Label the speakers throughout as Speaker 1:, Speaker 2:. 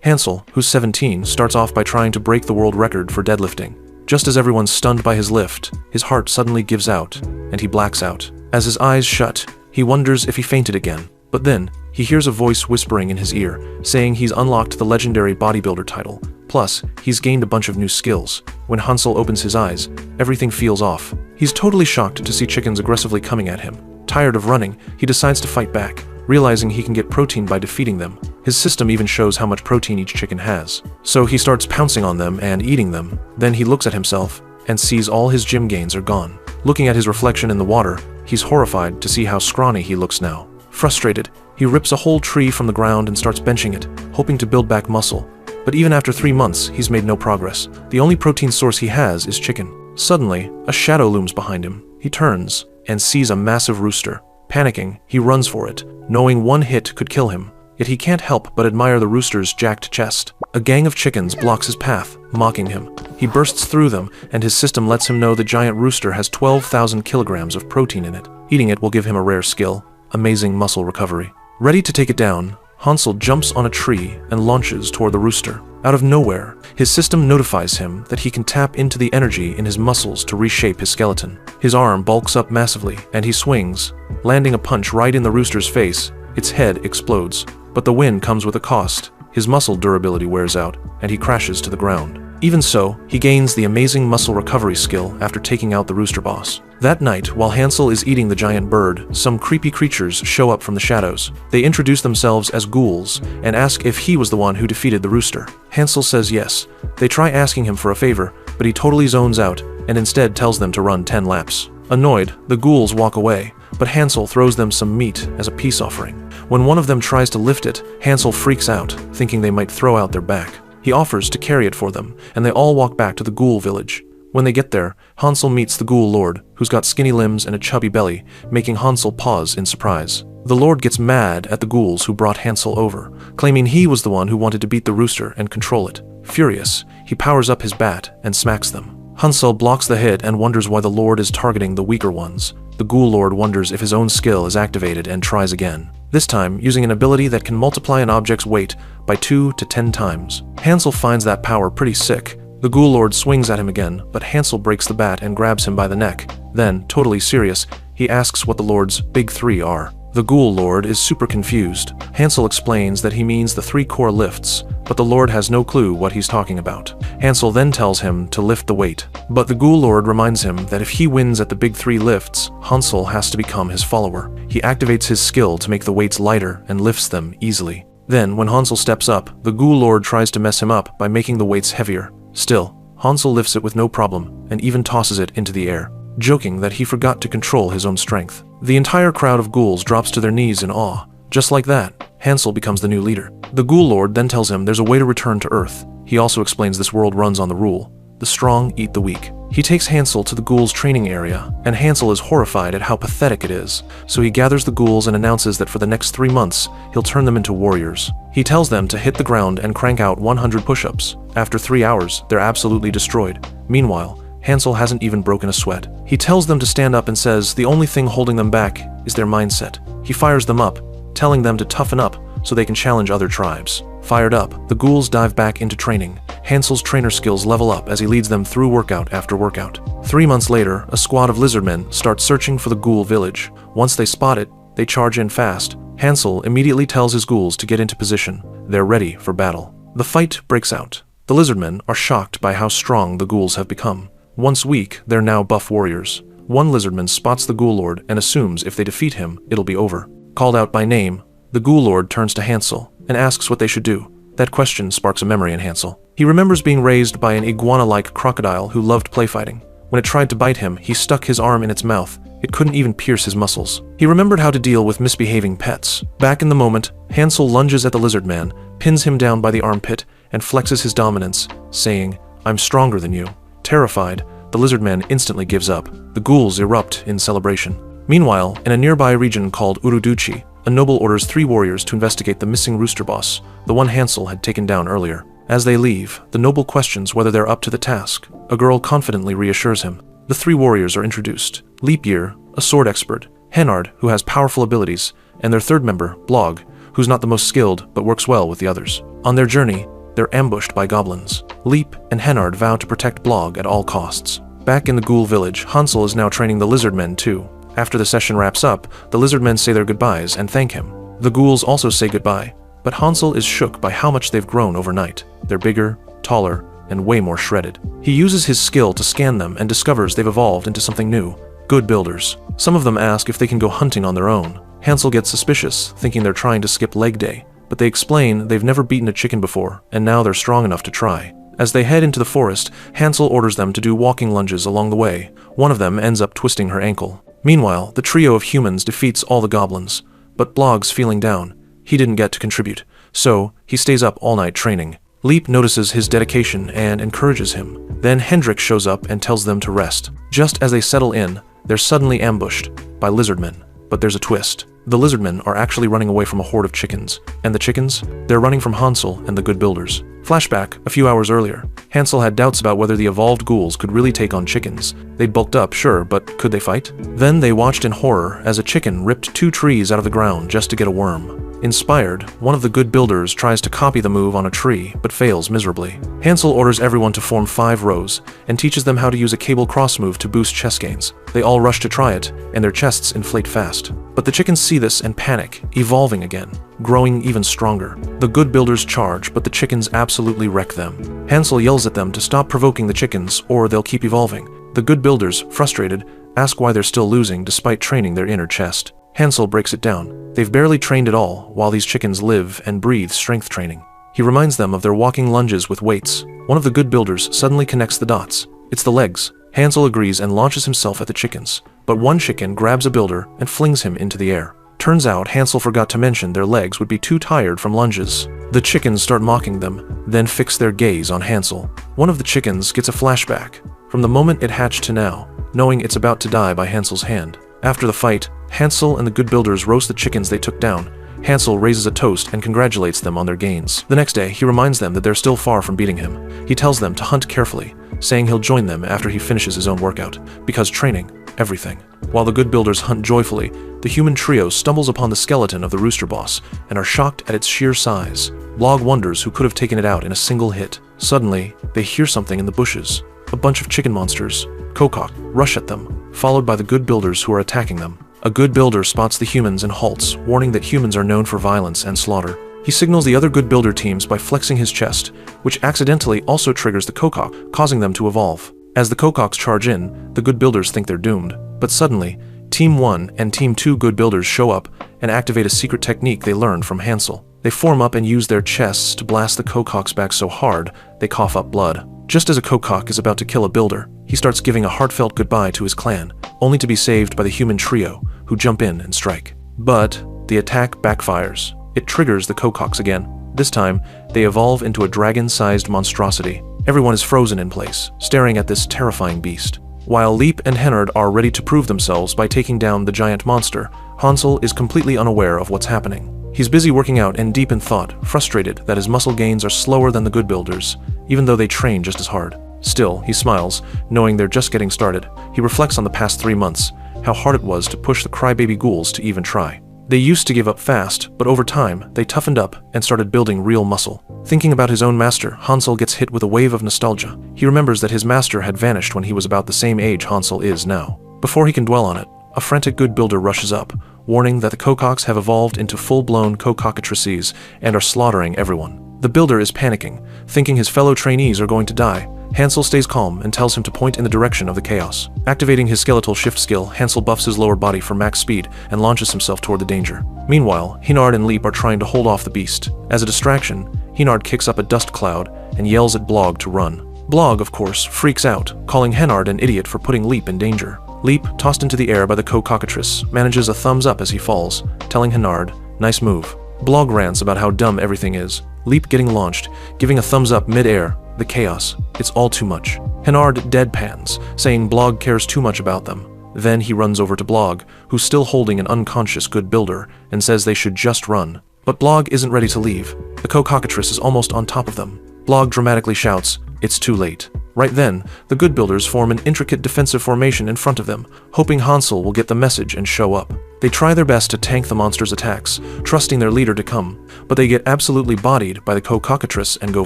Speaker 1: Hansel, who's 17, starts off by trying to break the world record for deadlifting. Just as everyone's stunned by his lift, his heart suddenly gives out, and he blacks out. As his eyes shut, he wonders if he fainted again. But then, he hears a voice whispering in his ear, saying he's unlocked the legendary bodybuilder title. Plus, he's gained a bunch of new skills. When Hansel opens his eyes, everything feels off. He's totally shocked to see chickens aggressively coming at him. Tired of running, he decides to fight back, realizing he can get protein by defeating them. His system even shows how much protein each chicken has. So he starts pouncing on them and eating them. Then he looks at himself and sees all his gym gains are gone. Looking at his reflection in the water, he's horrified to see how scrawny he looks now. Frustrated, he rips a whole tree from the ground and starts benching it, hoping to build back muscle. But even after 3 months, he's made no progress. The only protein source he has is chicken. Suddenly, a shadow looms behind him. He turns and sees a massive rooster. Panicking, he runs for it, knowing one hit could kill him. Yet he can't help but admire the rooster's jacked chest. A gang of chickens blocks his path, mocking him. He bursts through them, and his system lets him know the giant rooster has 12,000 kilograms of protein in it. Eating it will give him a rare skill, amazing muscle recovery. Ready to take it down, Hansel jumps on a tree and launches toward the rooster. Out of nowhere, his system notifies him that he can tap into the energy in his muscles to reshape his skeleton. His arm bulks up massively, and he swings, landing a punch right in the rooster's face. Its head explodes. But the win comes with a cost. His muscle durability wears out, and he crashes to the ground. Even so, he gains the amazing muscle recovery skill after taking out the rooster boss. That night, while Hansel is eating the giant bird, some creepy creatures show up from the shadows. They introduce themselves as ghouls and ask if he was the one who defeated the rooster. Hansel says yes. They try asking him for a favor, but he totally zones out and instead tells them to run 10 laps. Annoyed, the ghouls walk away, but Hansel throws them some meat as a peace offering. When one of them tries to lift it, Hansel freaks out, thinking they might throw out their back. He offers to carry it for them, and they all walk back to the ghoul village. When they get there, Hansel meets the ghoul lord, who's got skinny limbs and a chubby belly, making Hansel pause in surprise. The lord gets mad at the ghouls who brought Hansel over, claiming he was the one who wanted to beat the rooster and control it. Furious, he powers up his bat and smacks them. Hansel blocks the hit and wonders why the lord is targeting the weaker ones. The ghoul lord wonders if his own skill is activated and tries again. This time, using an ability that can multiply an object's weight by 2 to 10 times. Hansel finds that power pretty sick. The ghoul lord swings at him again, but Hansel breaks the bat and grabs him by the neck. Then, totally serious, he asks what the lord's big 3 are. The ghoul lord is super confused. Hansel explains that he means the 3 core lifts, but the lord has no clue what he's talking about. Hansel then tells him to lift the weight, but the ghoul lord reminds him that if he wins at the big 3 lifts, Hansel has to become his follower. He activates his skill to make the weights lighter and lifts them easily. Then, when Hansel steps up, the ghoul lord tries to mess him up by making the weights heavier. Still, Hansel lifts it with no problem and even tosses it into the air, joking that he forgot to control his own strength. The entire crowd of ghouls drops to their knees in awe. Just like that, Hansel becomes the new leader. The ghoul lord then tells him there's a way to return to Earth. He also explains this world runs on the rule: the strong eat the weak. He takes Hansel to the ghouls' training area, and Hansel is horrified at how pathetic it is. So he gathers the ghouls and announces that for the next 3 months, he'll turn them into warriors. He tells them to hit the ground and crank out 100 push-ups. After 3 hours, they're absolutely destroyed. Meanwhile, Hansel hasn't even broken a sweat. He tells them to stand up and says the only thing holding them back is their mindset. He fires them up, telling them to toughen up so they can challenge other tribes. Fired up, the ghouls dive back into training. Hansel's trainer skills level up as he leads them through workout after workout. 3 months later, a squad of lizardmen start searching for the ghoul village. Once they spot it, they charge in fast. Hansel immediately tells his ghouls to get into position. They're ready for battle. The fight breaks out. The lizardmen are shocked by how strong the ghouls have become. Once weak, they're now buff warriors. One lizardman spots the ghoul lord and assumes if they defeat him, it'll be over. Called out by name, the ghoul lord turns to Hansel and asks what they should do. That question sparks a memory in Hansel. He remembers being raised by an iguana-like crocodile who loved playfighting. When it tried to bite him, he stuck his arm in its mouth. It couldn't even pierce his muscles. He remembered how to deal with misbehaving pets. Back in the moment, Hansel lunges at the lizard man, pins him down by the armpit, and flexes his dominance, saying, "I'm stronger than you." Terrified, the lizard man instantly gives up. The ghouls erupt in celebration. Meanwhile, in a nearby region called Uruduchi, a noble orders 3 warriors to investigate the missing rooster boss, the one Hansel had taken down earlier. As they leave, the noble questions whether they're up to the task. A girl confidently reassures him. The 3 warriors are introduced: Leap Year, a sword expert; Henard, who has powerful abilities, and their 3rd member, Blog, who's not the most skilled but works well with the others. On their journey, they're ambushed by goblins. Leap and Hennard vow to protect Blog at all costs. Back in the ghoul village, Hansel is now training the lizard men too. After the session wraps up, the lizard men say their goodbyes and thank him. The ghouls also say goodbye, but Hansel is shook by how much they've grown overnight. They're bigger, taller, and way more shredded. He uses his skill to scan them and discovers they've evolved into something new. Good builders. Some of them ask if they can go hunting on their own. Hansel gets suspicious, thinking they're trying to skip leg day, but they explain they've never beaten a chicken before, and now they're strong enough to try. As they head into the forest, Hansel orders them to do walking lunges along the way. One of them ends up twisting her ankle. Meanwhile, the trio of humans defeats all the goblins, but Blog's feeling down. He didn't get to contribute, so he stays up all night training. Leap notices his dedication and encourages him. Then Hendrik shows up and tells them to rest. Just as they settle in, they're suddenly ambushed by lizardmen. But there's a twist. The lizardmen are actually running away from a horde of chickens. And the chickens? They're running from Hansel and the good builders. Flashback, a few hours earlier. Hansel had doubts about whether the evolved ghouls could really take on chickens. They'd bulked up, sure, but could they fight? Then they watched in horror as a chicken ripped 2 trees out of the ground just to get a worm. Inspired, one of the good builders tries to copy the move on a tree, but fails miserably. Hansel orders everyone to form 5 rows, and teaches them how to use a cable cross move to boost chest gains. They all rush to try it, and their chests inflate fast. But the chickens see this and panic, evolving again, growing even stronger. The good builders charge, but the chickens absolutely wreck them. Hansel yells at them to stop provoking the chickens, or they'll keep evolving. The good builders, frustrated, ask why they're still losing despite training their inner chest. Hansel breaks it down. They've barely trained at all, while these chickens live and breathe strength training. He reminds them of their walking lunges with weights. One of the good builders suddenly connects the dots. It's the legs. Hansel agrees and launches himself at the chickens, but one chicken grabs a builder and flings him into the air. Turns out Hansel forgot to mention their legs would be too tired from lunges. The chickens start mocking them, then fix their gaze on Hansel. One of the chickens gets a flashback, from the moment it hatched to now, knowing it's about to die by Hansel's hand. After the fight, Hansel and the good builders roast the chickens they took down. Hansel raises a toast and congratulates them on their gains. The next day, he reminds them that they're still far from beating him. He tells them to hunt carefully, saying he'll join them after he finishes his own workout, because training, everything. While the good builders hunt joyfully, the human trio stumbles upon the skeleton of the rooster boss and are shocked at its sheer size. Blog wonders who could have taken it out in a single hit. Suddenly, they hear something in the bushes. A bunch of chicken monsters, Kokok, rush at them, followed by the good builders who are attacking them. A good builder spots the humans and halts, warning that humans are known for violence and slaughter. He signals the other good builder teams by flexing his chest, which accidentally also triggers the Kokok, causing them to evolve. As the Kokoks charge in, the good builders think they're doomed. But suddenly, Team 1 and Team 2 good builders show up and activate a secret technique they learned from Hansel. They form up and use their chests to blast the Kokoks back so hard, they cough up blood. Just as a Kokok is about to kill a builder, he starts giving a heartfelt goodbye to his clan, only to be saved by the human trio, who jump in and strike. But the attack backfires. It triggers the Kokoks again. This time, they evolve into a dragon-sized monstrosity. Everyone is frozen in place, staring at this terrifying beast. While Leap and Hennard are ready to prove themselves by taking down the giant monster, Hansel is completely unaware of what's happening. He's busy working out and deep in thought, frustrated that his muscle gains are slower than the good builders, even though they train just as hard. Still, he smiles, knowing they're just getting started. He reflects on the past 3 months, how hard it was to push the crybaby ghouls to even try. They used to give up fast, but over time, they toughened up and started building real muscle. Thinking about his own master, Hansel gets hit with a wave of nostalgia. He remembers that his master had vanished when he was about the same age Hansel is now. Before he can dwell on it, a frantic good builder rushes up, warning that the Kokoks have evolved into full-blown Kokockatrices and are slaughtering everyone. The builder is panicking, thinking his fellow trainees are going to die. Hansel stays calm and tells him to point in the direction of the chaos. Activating his skeletal shift skill, Hansel buffs his lower body for max speed and launches himself toward the danger. Meanwhile, Hennard and Leap are trying to hold off the beast. As a distraction, Hennard kicks up a dust cloud and yells at Blog to run. Blog, of course, freaks out, calling Hennard an idiot for putting Leap in danger. Leap, tossed into the air by the Kokockatrice, manages a thumbs up as he falls, telling Hennard, "Nice move." Blog rants about how dumb everything is. Leap getting launched, giving a thumbs up mid-air. The chaos. It's all too much. Hennard deadpans, saying Blog cares too much about them. Then he runs over to Blog, who's still holding an unconscious good builder, and says they should just run. But Blog isn't ready to leave. The Kokockatrice is almost on top of them. Blog dramatically shouts, "It's too late." Right then, the good builders form an intricate defensive formation in front of them, hoping Hansel will get the message and show up. They try their best to tank the monster's attacks, trusting their leader to come, but they get absolutely bodied by the co-cockatrice and go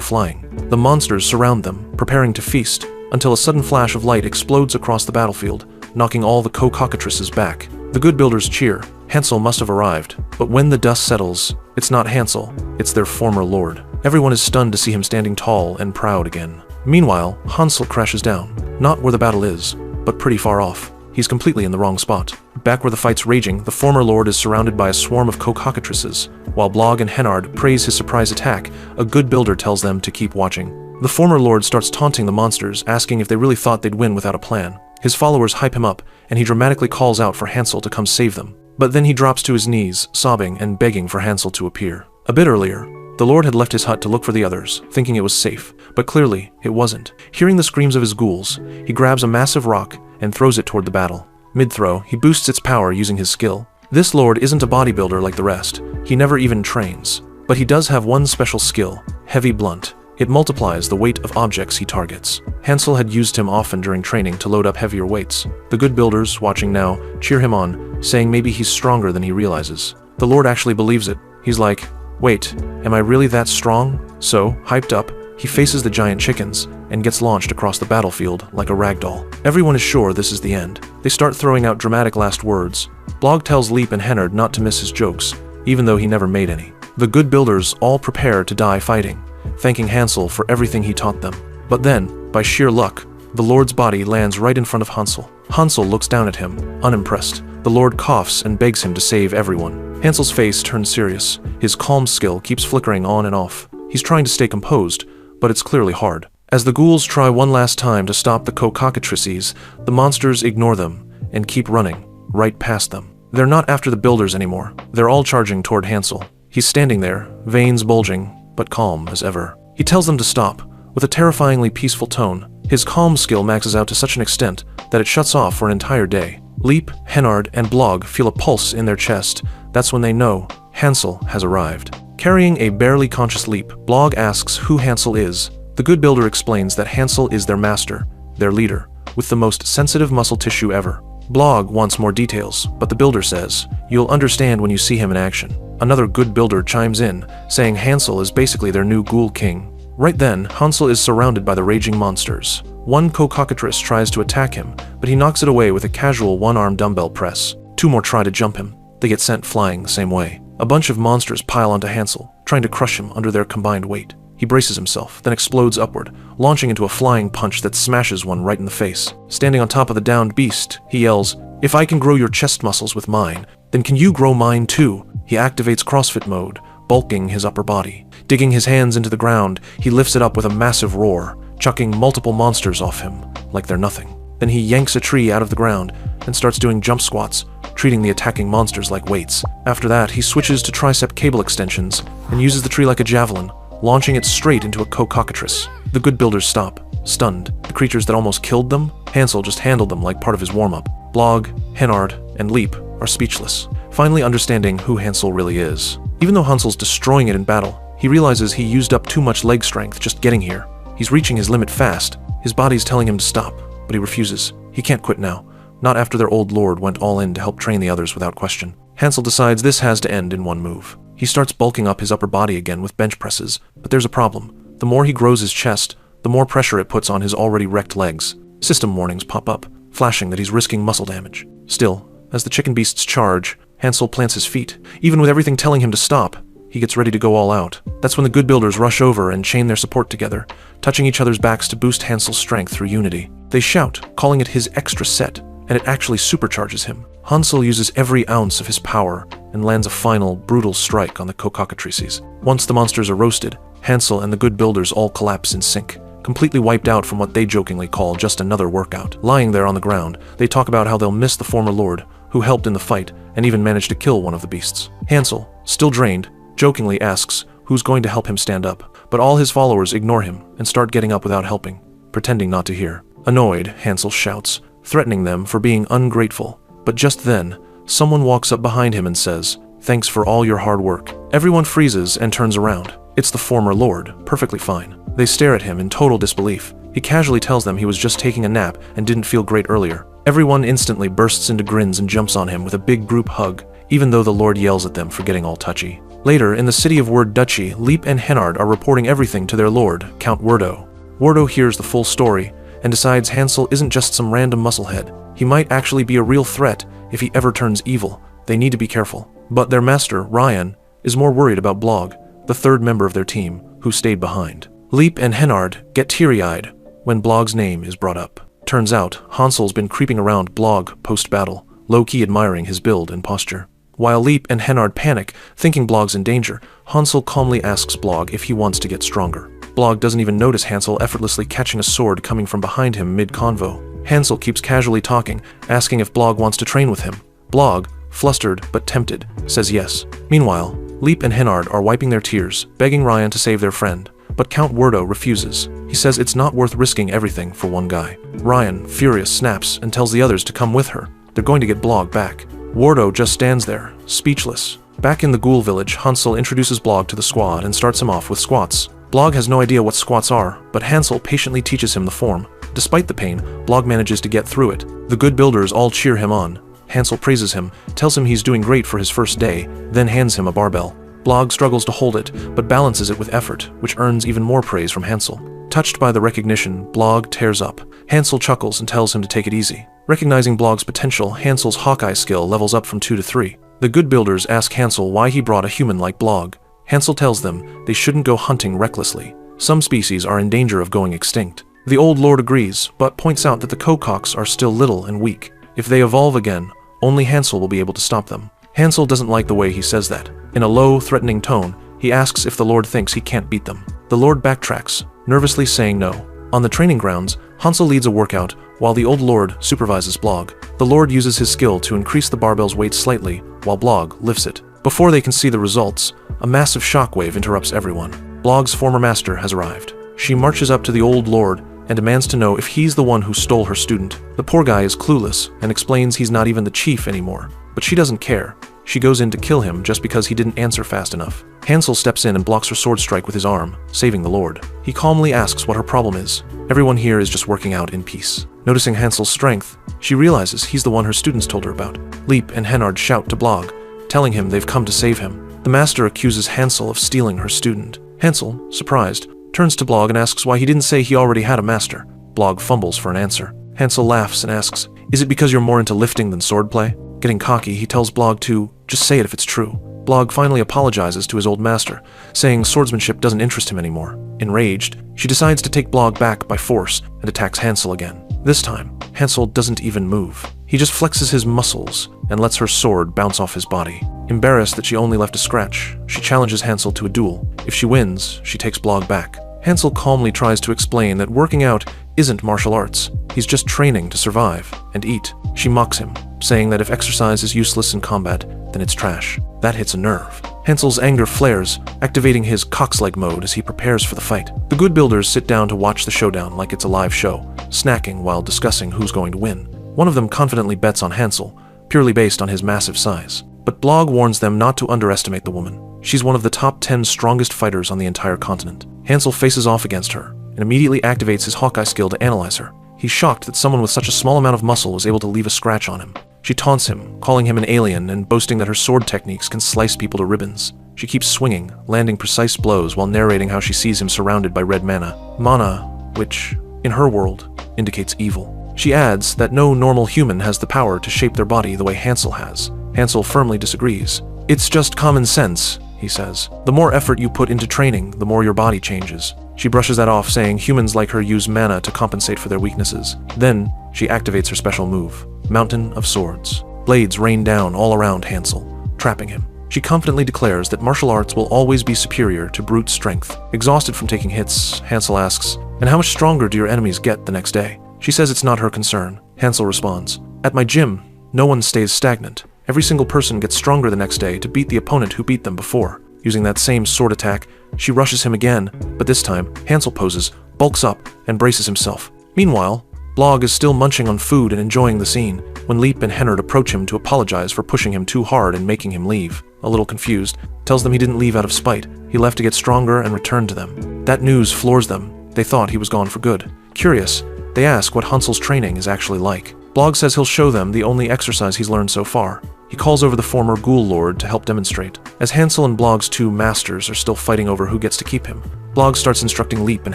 Speaker 1: flying. The monsters surround them, preparing to feast, until a sudden flash of light explodes across the battlefield, knocking all the co-cockatrices back. The good builders cheer. Hansel must have arrived, but when the dust settles, it's not Hansel, it's their former lord. Everyone is stunned to see him standing tall and proud again. Meanwhile, Hansel crashes down, not where the battle is, but pretty far off. He's completely in the wrong spot. Back where the fight's raging, the former lord is surrounded by a swarm of co-cockatrices. While Blog and Hennard praise his surprise attack, a good builder tells them to keep watching. The former lord starts taunting the monsters, asking if they really thought they'd win without a plan. His followers hype him up, and he dramatically calls out for Hansel to come save them. But then he drops to his knees, sobbing and begging for Hansel to appear. A bit earlier, the Lord had left his hut to look for the others, thinking it was safe, but clearly it wasn't. Hearing the screams of his ghouls, he grabs a massive rock and throws it toward the battle. Mid-throw, he boosts its power using his skill. This Lord isn't a bodybuilder like the rest. He never even trains. But he does have one special skill, Heavy Blunt. It multiplies the weight of objects he targets. Hansel had used him often during training to load up heavier weights. The good builders, watching now, cheer him on, saying maybe he's stronger than he realizes. The Lord actually believes it. He's like, wait, am I really that strong? So, hyped up, he faces the giant chickens and gets launched across the battlefield like a ragdoll. Everyone is sure this is the end. They start throwing out dramatic last words. Blog tells Leap and Hennard not to miss his jokes, even though he never made any. The good builders all prepare to die fighting, thanking Hansel for everything he taught them. But then, by sheer luck, the Lord's body lands right in front of Hansel. Hansel looks down at him, unimpressed. The Lord coughs and begs him to save everyone. Hansel's face turns serious. His calm skill keeps flickering on and off. He's trying to stay composed, but it's clearly hard. As the ghouls try one last time to stop the co-cockatrices, the monsters ignore them and keep running, right past them. They're not after the builders anymore. They're all charging toward Hansel. He's standing there, veins bulging, but calm as ever. He tells them to stop, with a terrifyingly peaceful tone. His calm skill maxes out to such an extent that it shuts off for an entire day. Leap, Hennard, and Blog feel a pulse in their chest. That's when they know Hansel has arrived. Carrying a barely conscious Leap, Blog asks who Hansel is. The good builder explains that Hansel is their master, their leader, with the most sensitive muscle tissue ever. Blog wants more details, but the builder says, "You'll understand when you see him in action." Another good builder chimes in, saying Hansel is basically their new ghoul king. Right then, Hansel is surrounded by the raging monsters. One co-cockatrice tries to attack him, but he knocks it away with a casual one-arm dumbbell press. Two more try to jump him. They get sent flying the same way. A bunch of monsters pile onto Hansel, trying to crush him under their combined weight. He braces himself, then explodes upward, launching into a flying punch that smashes one right in the face. Standing on top of the downed beast, he yells, "If I can grow your chest muscles with mine, then can you grow mine too?" He activates CrossFit mode, bulking his upper body. Digging his hands into the ground, he lifts it up with a massive roar, chucking multiple monsters off him, like they're nothing. Then he yanks a tree out of the ground and starts doing jump squats, treating the attacking monsters like weights. After that, he switches to tricep cable extensions and uses the tree like a javelin, launching it straight into a co-cockatrice. The good builders stop, stunned. The creatures that almost killed them, Hansel just handled them like part of his warm-up. Blog, Hennard, and Leap are speechless, finally understanding who Hansel really is. Even though Hansel's destroying it in battle, he realizes he used up too much leg strength just getting here. He's reaching his limit fast. His body's telling him to stop, but he refuses. He can't quit now, not after their old lord went all in to help train the others without question. Hansel decides this has to end in one move. He starts bulking up his upper body again with bench presses, but there's a problem. The more he grows his chest, the more pressure it puts on his already wrecked legs. System warnings pop up, flashing that he's risking muscle damage. Still, as the chicken beasts charge, Hansel plants his feet. Even with everything telling him to stop, he gets ready to go all out. That's when the good builders rush over and chain their support together, touching each other's backs to boost Hansel's strength through unity. They shout, calling it his extra set, and it actually supercharges him. Hansel uses every ounce of his power and lands a final, brutal strike on the co-cockatrices. Once the monsters are roasted, Hansel and the good builders all collapse in sync, completely wiped out from what they jokingly call just another workout. Lying there on the ground, they talk about how they'll miss the former lord, who helped in the fight and even managed to kill one of the beasts. Hansel, still drained, jokingly asks who's going to help him stand up, but all his followers ignore him and start getting up without helping, pretending not to hear. Annoyed, Hansel shouts, threatening them for being ungrateful. But just then, someone walks up behind him and says, "Thanks for all your hard work." Everyone freezes and turns around. It's the former lord, perfectly fine. They stare at him in total disbelief. He casually tells them he was just taking a nap and didn't feel great earlier. Everyone instantly bursts into grins and jumps on him with a big group hug, even though the Lord yells at them for getting all touchy. Later, in the city of Word Duchy, Leap and Hennard are reporting everything to their lord, Count Wardo. Wardo hears the full story and decides Hansel isn't just some random musclehead. He might actually be a real threat if he ever turns evil. They need to be careful. But their master, Ryan, is more worried about Blog, the third member of their team, who stayed behind. Leap and Hennard get teary-eyed when Blog's name is brought up. Turns out, Hansel's been creeping around Blog post-battle, low-key admiring his build and posture. While Leap and Hennard panic, thinking Blog's in danger, Hansel calmly asks Blog if he wants to get stronger. Blog doesn't even notice Hansel effortlessly catching a sword coming from behind him mid-convo. Hansel keeps casually talking, asking if Blog wants to train with him. Blog, flustered but tempted, says yes. Meanwhile, Leap and Hennard are wiping their tears, begging Ryan to save their friend. But Count Wardo refuses. He says it's not worth risking everything for one guy. Ryan, furious, snaps and tells the others to come with her. They're going to get Blog back. Wardo just stands there, speechless. Back in the ghoul village, Hansel introduces Blog to the squad and starts him off with squats. Blog has no idea what squats are, but Hansel patiently teaches him the form. Despite the pain, Blog manages to get through it. The good builders all cheer him on. Hansel praises him, tells him he's doing great for his first day, then hands him a barbell. Blog struggles to hold it, but balances it with effort, which earns even more praise from Hansel. Touched by the recognition, Blog tears up. Hansel chuckles and tells him to take it easy. Recognizing Blog's potential, Hansel's Hawkeye skill levels up from 2 to 3. The good builders ask Hansel why he brought a human like Blog. Hansel tells them they shouldn't go hunting recklessly. Some species are in danger of going extinct. The old lord agrees, but points out that the Kokocks are still little and weak. If they evolve again, only Hansel will be able to stop them. Hansel doesn't like the way he says that. In a low, threatening tone, he asks if the Lord thinks he can't beat them. The Lord backtracks, nervously saying no. On the training grounds, Hansel leads a workout, while the old Lord supervises Blog. The Lord uses his skill to increase the barbell's weight slightly, while Blog lifts it. Before they can see the results, a massive shockwave interrupts everyone. Blog's former master has arrived. She marches up to the old Lord and demands to know if he's the one who stole her student. The poor guy is clueless and explains he's not even the chief anymore. But she doesn't care. She goes in to kill him just because he didn't answer fast enough. Hansel steps in and blocks her sword strike with his arm, saving the Lord. He calmly asks what her problem is. Everyone here is just working out in peace. Noticing Hansel's strength, she realizes he's the one her students told her about. Leap and Hennard shout to Blog, telling him they've come to save him. The master accuses Hansel of stealing her student. Hansel, surprised, turns to Blog and asks why he didn't say he already had a master. Blog fumbles for an answer. Hansel laughs and asks, "Is it because you're more into lifting than swordplay?" Getting cocky, he tells Blog to just say it if it's true. Blog finally apologizes to his old master, saying swordsmanship doesn't interest him anymore. Enraged, she decides to take Blog back by force and attacks Hansel again. This time, Hansel doesn't even move. He just flexes his muscles and lets her sword bounce off his body. Embarrassed that she only left a scratch, she challenges Hansel to a duel. If she wins, she takes Blog back. Hansel calmly tries to explain that working out isn't martial arts. He's just training to survive and eat. She mocks him, saying that if exercise is useless in combat, then it's trash. That hits a nerve. Hansel's anger flares, activating his cocksleg mode as he prepares for the fight. The good builders sit down to watch the showdown like it's a live show, snacking while discussing who's going to win. One of them confidently bets on Hansel, purely based on his massive size. But Blog warns them not to underestimate the woman. She's one of the top 10 strongest fighters on the entire continent. Hansel faces off against her, and immediately activates his Hawkeye skill to analyze her. He's shocked that someone with such a small amount of muscle was able to leave a scratch on him. She taunts him, calling him an alien and boasting that her sword techniques can slice people to ribbons. She keeps swinging, landing precise blows while narrating how she sees him surrounded by red mana. Mana, which, in her world, indicates evil. She adds that no normal human has the power to shape their body the way Hansel has. Hansel firmly disagrees. "It's just common sense," he says. "The more effort you put into training, the more your body changes." She brushes that off, saying humans like her use mana to compensate for their weaknesses. Then, she activates her special move, Mountain of Swords. Blades rain down all around Hansel, trapping him. She confidently declares that martial arts will always be superior to brute strength. Exhausted from taking hits, Hansel asks, "And how much stronger do your enemies get the next day?" She says it's not her concern. Hansel responds, "At my gym, no one stays stagnant. Every single person gets stronger the next day to beat the opponent who beat them before." Using that same sword attack, she rushes him again, but this time, Hansel poses, bulks up, and braces himself. Meanwhile, Blog is still munching on food and enjoying the scene, when Leap and Hennard approach him to apologize for pushing him too hard and making him leave. A little confused, tells them he didn't leave out of spite. He left to get stronger and return to them. That news floors them. They thought he was gone for good. Curious, they ask what Hansel's training is actually like. Blog says he'll show them the only exercise he's learned so far. He calls over the former ghoul lord to help demonstrate. As Hansel and Blog's two masters are still fighting over who gets to keep him, Blog starts instructing Leap and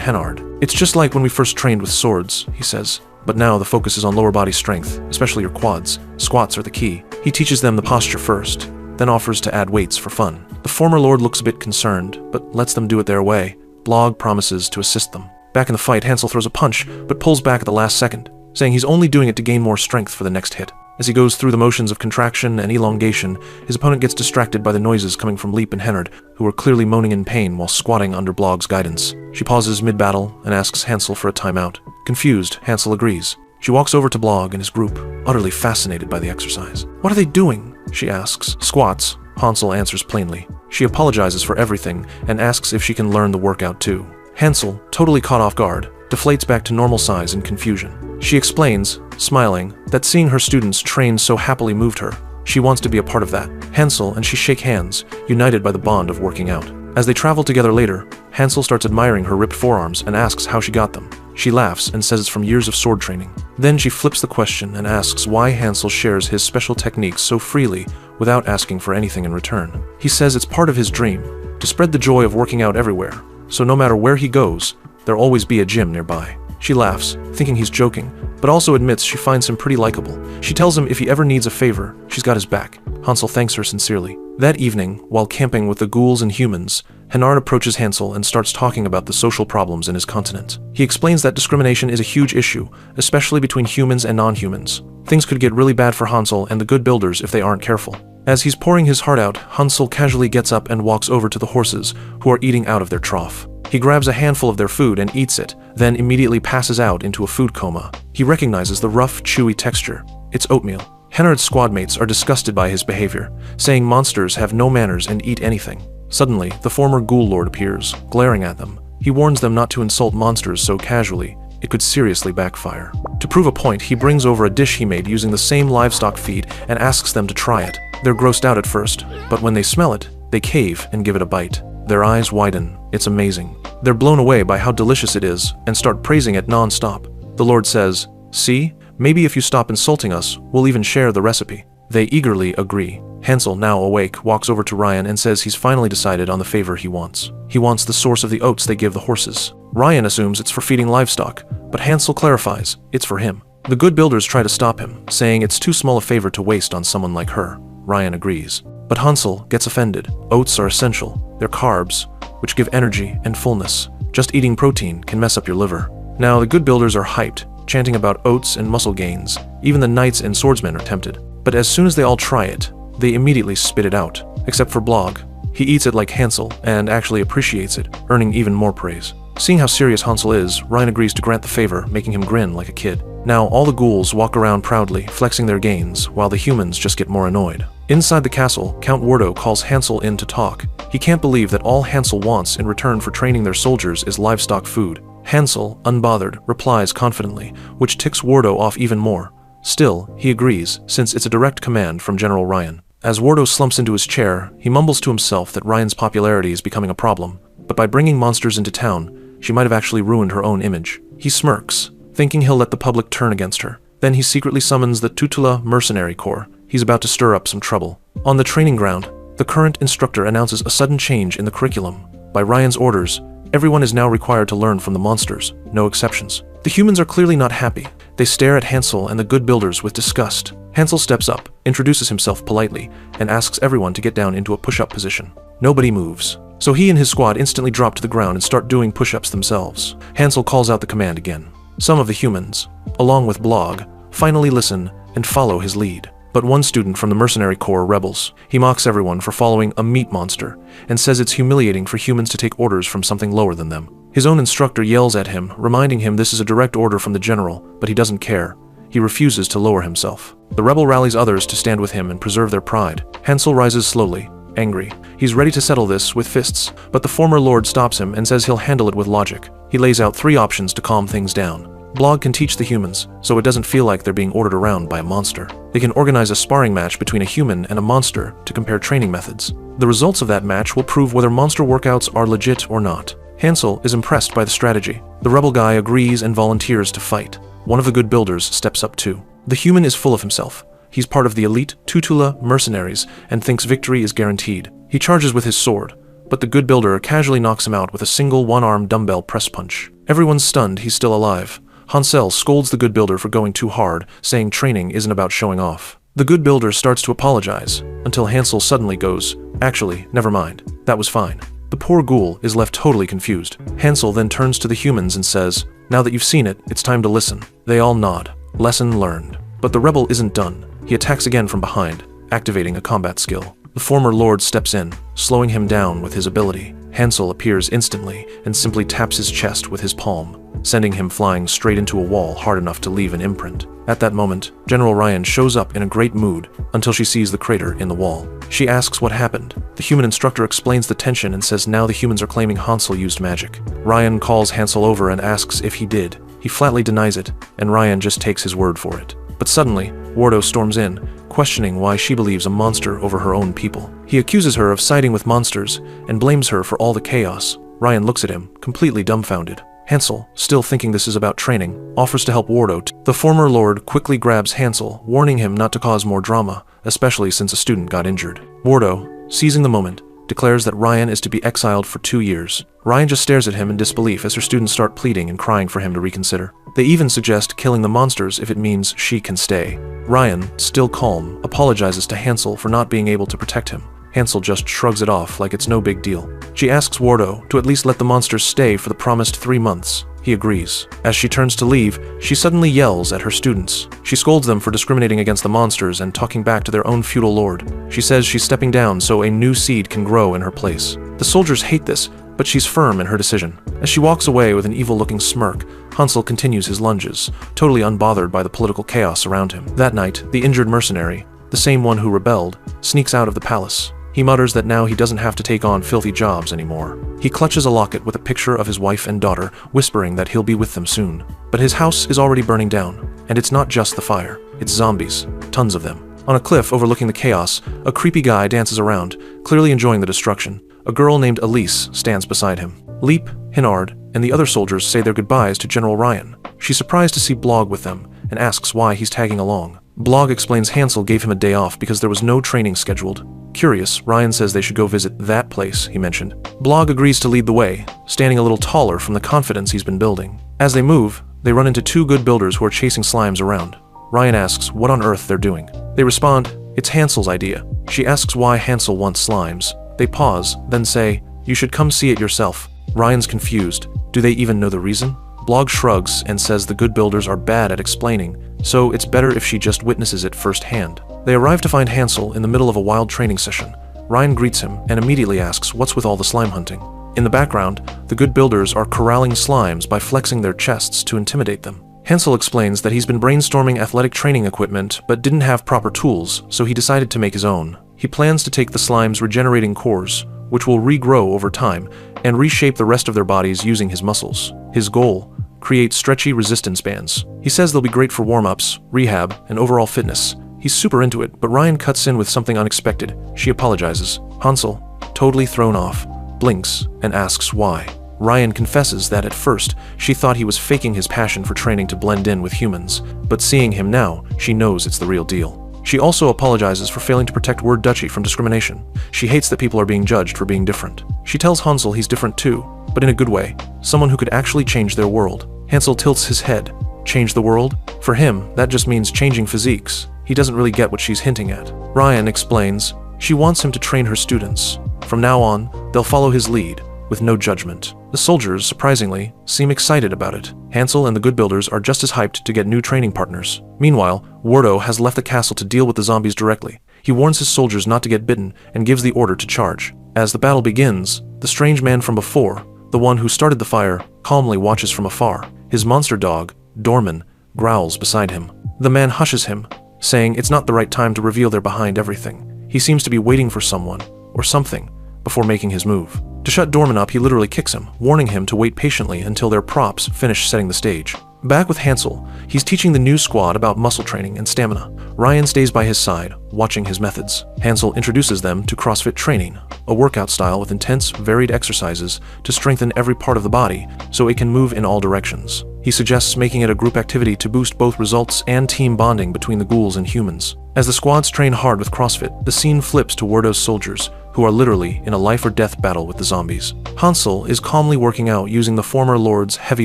Speaker 1: Hennard. It's just like when we first trained with swords, he says. But now the focus is on lower body strength, especially your quads. Squats are the key. He teaches them the posture first, then offers to add weights for fun. The former lord looks a bit concerned, but lets them do it their way. Blog promises to assist them. Back in the fight, Hansel throws a punch, but pulls back at the last second, saying he's only doing it to gain more strength for the next hit. As he goes through the motions of contraction and elongation, his opponent gets distracted by the noises coming from Leap and Hennard, who are clearly moaning in pain while squatting under Blog's guidance. She pauses mid-battle and asks Hansel for a timeout. Confused, Hansel agrees. She walks over to Blog and his group, utterly fascinated by the exercise. "What are they doing?" she asks. "Squats," Hansel answers plainly. She apologizes for everything and asks if she can learn the workout too. Hansel, totally caught off guard, deflates back to normal size in confusion. She explains, smiling, that seeing her students train so happily moved her. She wants to be a part of that. Hansel and she shake hands, united by the bond of working out. As they travel together later, Hansel starts admiring her ripped forearms and asks how she got them. She laughs and says it's from years of sword training. Then she flips the question and asks why Hansel shares his special techniques so freely without asking for anything in return. He says it's part of his dream, to spread the joy of working out everywhere, so no matter where he goes, there'll always be a gym nearby. She laughs, thinking he's joking, but also admits she finds him pretty likable. She tells him if he ever needs a favor, she's got his back. Hansel thanks her sincerely. That evening, while camping with the ghouls and humans, Hennard approaches Hansel and starts talking about the social problems in his continent. He explains that discrimination is a huge issue, especially between humans and non-humans. Things could get really bad for Hansel and the good builders if they aren't careful. As he's pouring his heart out, Hansel casually gets up and walks over to the horses, who are eating out of their trough. He grabs a handful of their food and eats it, then immediately passes out into a food coma. He recognizes the rough, chewy texture. It's oatmeal. Hennard's squadmates are disgusted by his behavior, saying monsters have no manners and eat anything. Suddenly, the former ghoul lord appears, glaring at them. He warns them not to insult monsters so casually. It could seriously backfire. To prove a point, he brings over a dish he made using the same livestock feed and asks them to try it. They're grossed out at first, but when they smell it, they cave and give it a bite. Their eyes widen. It's amazing. They're blown away by how delicious it is and start praising it non-stop. The Lord says, "See, maybe if you stop insulting us, we'll even share the recipe." They eagerly agree. Hansel, now awake, walks over to Ryan and says he's finally decided on the favor he wants. He wants the source of the oats they give the horses. Ryan assumes it's for feeding livestock, but Hansel clarifies it's for him. The good builders try to stop him, saying it's too small a favor to waste on someone like her. Ryan agrees. But Hansel gets offended. Oats are essential. They're carbs, which give energy and fullness. Just eating protein can mess up your liver. Now the good builders are hyped, chanting about oats and muscle gains. Even the knights and swordsmen are tempted. But as soon as they all try it, they immediately spit it out, except for Blog. He eats it like Hansel and actually appreciates it, earning even more praise. Seeing how serious Hansel is, Ryan agrees to grant the favor, making him grin like a kid. Now all the ghouls walk around proudly, flexing their gains, while the humans just get more annoyed. Inside the castle, Count Wardo calls Hansel in to talk. He can't believe that all Hansel wants in return for training their soldiers is livestock food. Hansel, unbothered, replies confidently, which ticks Wardo off even more. Still, he agrees, since it's a direct command from General Ryan. As Wardo slumps into his chair, he mumbles to himself that Ryan's popularity is becoming a problem, but by bringing monsters into town, she might have actually ruined her own image. He smirks, thinking he'll let the public turn against her. Then he secretly summons the Tutula Mercenary Corps. He's about to stir up some trouble. On the training ground, the current instructor announces a sudden change in the curriculum. By Ryan's orders, everyone is now required to learn from the monsters, no exceptions. The humans are clearly not happy. They stare at Hansel and the good builders with disgust. Hansel steps up, introduces himself politely, and asks everyone to get down into a push-up position. Nobody moves, so he and his squad instantly drop to the ground and start doing push-ups themselves. Hansel calls out the command again. Some of the humans, along with Blog, finally listen and follow his lead. But one student from the Mercenary Corps rebels. He mocks everyone for following a meat monster and says it's humiliating for humans to take orders from something lower than them. His own instructor yells at him, reminding him this is a direct order from the general, but he doesn't care. He refuses to lower himself. The rebel rallies others to stand with him and preserve their pride. Hansel rises slowly, angry. He's ready to settle this with fists, but the former lord stops him and says he'll handle it with logic. He lays out 3 options to calm things down. Blog can teach the humans, so it doesn't feel like they're being ordered around by a monster. They can organize a sparring match between a human and a monster to compare training methods. The results of that match will prove whether monster workouts are legit or not. Hansel is impressed by the strategy. The rebel guy agrees and volunteers to fight. One of the good builders steps up too. The human is full of himself. He's part of the elite Tutula mercenaries and thinks victory is guaranteed. He charges with his sword, but the good builder casually knocks him out with a single one-arm dumbbell press punch. Everyone's stunned he's still alive. Hansel scolds the good builder for going too hard, saying training isn't about showing off. The good builder starts to apologize, until Hansel suddenly goes, "Actually, never mind. That was fine." The poor ghoul is left totally confused. Hansel then turns to the humans and says, "Now that you've seen it, it's time to listen." They all nod. Lesson learned. But the rebel isn't done. He attacks again from behind, activating a combat skill. The former lord steps in, slowing him down with his ability. Hansel appears instantly and simply taps his chest with his palm, sending him flying straight into a wall hard enough to leave an imprint. At that moment, General Ryan shows up in a great mood until she sees the crater in the wall. She asks what happened. The human instructor explains the tension and says now the humans are claiming Hansel used magic. Ryan calls Hansel over and asks if he did. He flatly denies it, and Ryan just takes his word for it. But suddenly, Wardo storms in, questioning why she believes a monster over her own people. He accuses her of siding with monsters and blames her for all the chaos. Ryan looks at him, completely dumbfounded. Hansel, still thinking this is about training, offers to help Wardo. The former lord quickly grabs Hansel, warning him not to cause more drama, especially since a student got injured. Wardo, seizing the moment, declares that Ryan is to be exiled for 2 years. Ryan just stares at him in disbelief as her students start pleading and crying for him to reconsider. They even suggest killing the monsters if it means she can stay. Ryan, still calm, apologizes to Hansel for not being able to protect him. Hansel just shrugs it off like it's no big deal. She asks Wardo to at least let the monsters stay for the promised 3 months. He agrees. As she turns to leave, she suddenly yells at her students. She scolds them for discriminating against the monsters and talking back to their own feudal lord. She says she's stepping down so a new seed can grow in her place. The soldiers hate this, but she's firm in her decision. As she walks away with an evil-looking smirk, Hansel continues his lunges, totally unbothered by the political chaos around him. That night, the injured mercenary, the same one who rebelled, sneaks out of the palace. He mutters that now he doesn't have to take on filthy jobs anymore. He clutches a locket with a picture of his wife and daughter, whispering that he'll be with them soon. But his house is already burning down, and it's not just the fire, it's zombies, tons of them. On a cliff overlooking the chaos, a creepy guy dances around, clearly enjoying the destruction. A girl named Elise stands beside him. Leap, Hinard, and the other soldiers say their goodbyes to General Ryan. She's surprised to see Blog with them, and asks why he's tagging along. Blog explains Hansel gave him a day off because there was no training scheduled. Curious, Ryan says they should go visit that place he mentioned. Blog agrees to lead the way, standing a little taller from the confidence he's been building. As they move, they run into 2 good builders who are chasing slimes around. Ryan asks what on earth they're doing. They respond, it's Hansel's idea. She asks why Hansel wants slimes. They pause, then say, you should come see it yourself. Ryan's confused. Do they even know the reason? Blog shrugs and says the good builders are bad at explaining, so it's better if she just witnesses it firsthand. They arrive to find Hansel in the middle of a wild training session. Ryan greets him and immediately asks what's with all the slime hunting. In the background, the good builders are corralling slimes by flexing their chests to intimidate them. Hansel explains that he's been brainstorming athletic training equipment but didn't have proper tools, so he decided to make his own. He plans to take the slime's regenerating cores, which will regrow over time, and reshape the rest of their bodies using his muscles. His goal, create stretchy resistance bands. He says they'll be great for warm-ups, rehab, and overall fitness. He's super into it, but Ryan cuts in with something unexpected. She apologizes. Hansel, totally thrown off, blinks and asks why. Ryan confesses that at first, she thought he was faking his passion for training to blend in with humans, but seeing him now, she knows it's the real deal. She also apologizes for failing to protect Word Duchy from discrimination. She hates that people are being judged for being different. She tells Hansel he's different too, but in a good way, someone who could actually change their world. Hansel tilts his head. Change the world? For him, that just means changing physiques. He doesn't really get what she's hinting at. Ryan explains, she wants him to train her students. From now on, they'll follow his lead, with no judgment. The soldiers, surprisingly, seem excited about it. Hansel and the good builders are just as hyped to get new training partners. Meanwhile, Wardo has left the castle to deal with the zombies directly. He warns his soldiers not to get bitten and gives the order to charge. As the battle begins, the strange man from before, the one who started the fire, calmly watches from afar. His monster dog, Dorman, growls beside him. The man hushes him, saying it's not the right time to reveal they're behind everything. He seems to be waiting for someone, or something, before making his move. To shut Dorman up, he literally kicks him, warning him to wait patiently until their props finish setting the stage. Back with Hansel, he's teaching the new squad about muscle training and stamina. Ryan stays by his side, watching his methods. Hansel introduces them to CrossFit training, a workout style with intense, varied exercises to strengthen every part of the body so it can move in all directions. He suggests making it a group activity to boost both results and team bonding between the ghouls and humans. As the squads train hard with CrossFit, the scene flips to Wardo's soldiers, who are literally in a life-or-death battle with the zombies. Hansel is calmly working out using the former lord's heavy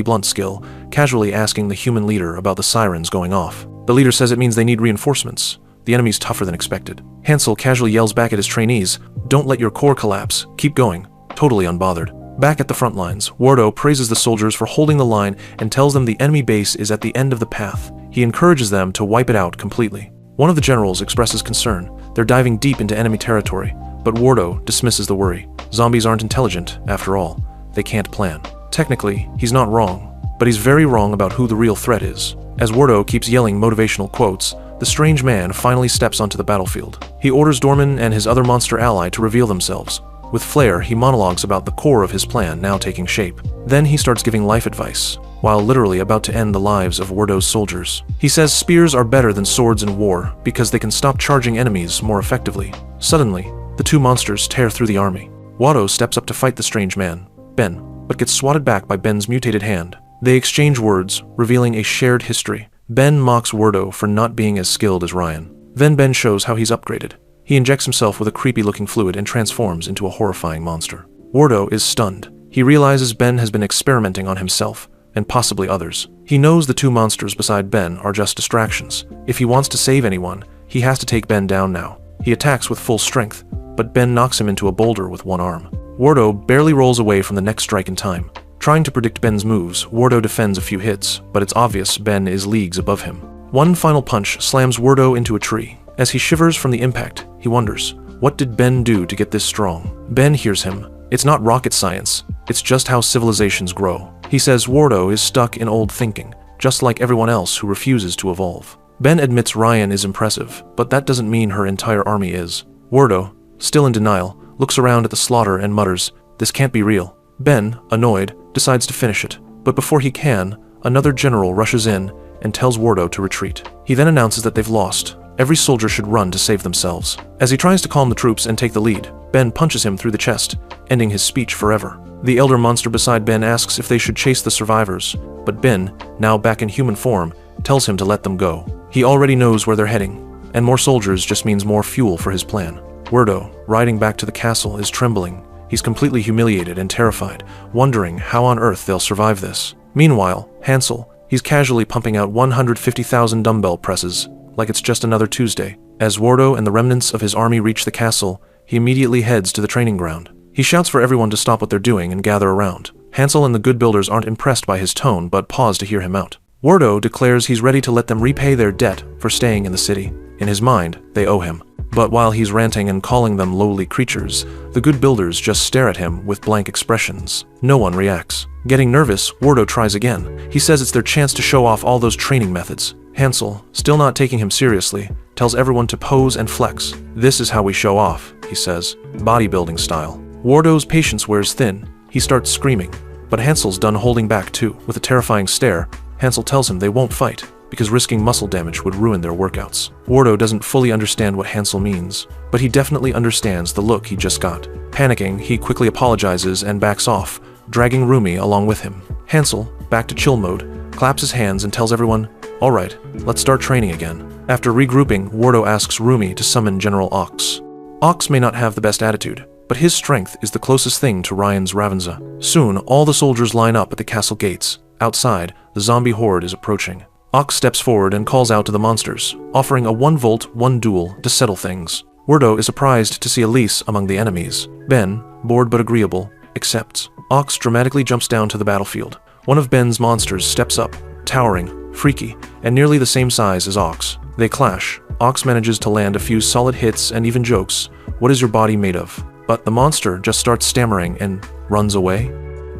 Speaker 1: blunt skill, casually asking the human leader about the sirens going off. The leader says it means they need reinforcements. The enemy's tougher than expected. Hansel casually yells back at his trainees, "Don't let your core collapse, keep going," totally unbothered. Back at the front lines, Wardo praises the soldiers for holding the line and tells them the enemy base is at the end of the path. He encourages them to wipe it out completely. One of the generals expresses concern. They're diving deep into enemy territory, but Wardo dismisses the worry. Zombies aren't intelligent, after all. They can't plan. Technically, he's not wrong, but he's very wrong about who the real threat is. As Wardo keeps yelling motivational quotes, the strange man finally steps onto the battlefield. He orders Dorman and his other monster ally to reveal themselves. With flair, he monologues about the core of his plan now taking shape. Then he starts giving life advice, while literally about to end the lives of Wardo's soldiers. He says spears are better than swords in war because they can stop charging enemies more effectively. Suddenly, the two monsters tear through the army. Wardo steps up to fight the strange man, Ben, but gets swatted back by Ben's mutated hand. They exchange words, revealing a shared history. Ben mocks Wardo for not being as skilled as Ryan. Then Ben shows how he's upgraded. He injects himself with a creepy-looking fluid and transforms into a horrifying monster. Wardo is stunned. He realizes Ben has been experimenting on himself, and possibly others. He knows the two monsters beside Ben are just distractions. If he wants to save anyone, he has to take Ben down now. He attacks with full strength, but Ben knocks him into a boulder with one arm. Wardo barely rolls away from the next strike in time. Trying to predict Ben's moves, Wardo defends a few hits, but it's obvious Ben is leagues above him. One final punch slams Wardo into a tree. As he shivers from the impact, he wonders, what did Ben do to get this strong? Ben hears him. It's not rocket science, it's just how civilizations grow. He says Wardo is stuck in old thinking, just like everyone else who refuses to evolve. Ben admits Ryan is impressive, but that doesn't mean her entire army is. Wardo, still in denial, looks around at the slaughter and mutters, "This can't be real." Ben, annoyed, decides to finish it, but before he can, another general rushes in and tells Wardo to retreat. He then announces that they've lost. Every soldier should run to save themselves. As he tries to calm the troops and take the lead, Ben punches him through the chest, ending his speech forever. The elder monster beside Ben asks if they should chase the survivors, but Ben, now back in human form, tells him to let them go. He already knows where they're heading, and more soldiers just means more fuel for his plan. Wardo, riding back to the castle, is trembling. He's completely humiliated and terrified, wondering how on earth they'll survive this. Meanwhile, Hansel, he's casually pumping out 150,000 dumbbell presses, like it's just another Tuesday. As Wardo and the remnants of his army reach the castle, he immediately heads to the training ground. He shouts for everyone to stop what they're doing and gather around. Hansel and the good builders aren't impressed by his tone, but pause to hear him out. Wardo declares he's ready to let them repay their debt for staying in the city. In his mind, they owe him. But while he's ranting and calling them lowly creatures, the good builders just stare at him with blank expressions. No one reacts. Getting nervous, Wardo tries again. He says it's their chance to show off all those training methods. Hansel, still not taking him seriously, tells everyone to pose and flex. "This is how we show off," he says, bodybuilding style. Wardo's patience wears thin. He starts screaming, but Hansel's done holding back too. With a terrifying stare, Hansel tells him they won't fight, because risking muscle damage would ruin their workouts. Wardo doesn't fully understand what Hansel means, but he definitely understands the look he just got. Panicking, he quickly apologizes and backs off, dragging Rumi along with him. Hansel, back to chill mode, claps his hands and tells everyone, "All right, let's start training again." After regrouping, Wardo asks Rumi to summon General Ox. Ox may not have the best attitude, but his strength is the closest thing to Ryan's Ravenza. Soon, all the soldiers line up at the castle gates. Outside, the zombie horde is approaching. Ox steps forward and calls out to the monsters, offering a 1-volt, 1 duel to settle things. Wardo is surprised to see Elise among the enemies. Ben, bored but agreeable, accepts. Ox dramatically jumps down to the battlefield. One of Ben's monsters steps up, towering, freaky, and nearly the same size as Ox. They clash. Ox manages to land a few solid hits and even jokes, "What is your body made of?" But the monster just starts stammering and runs away.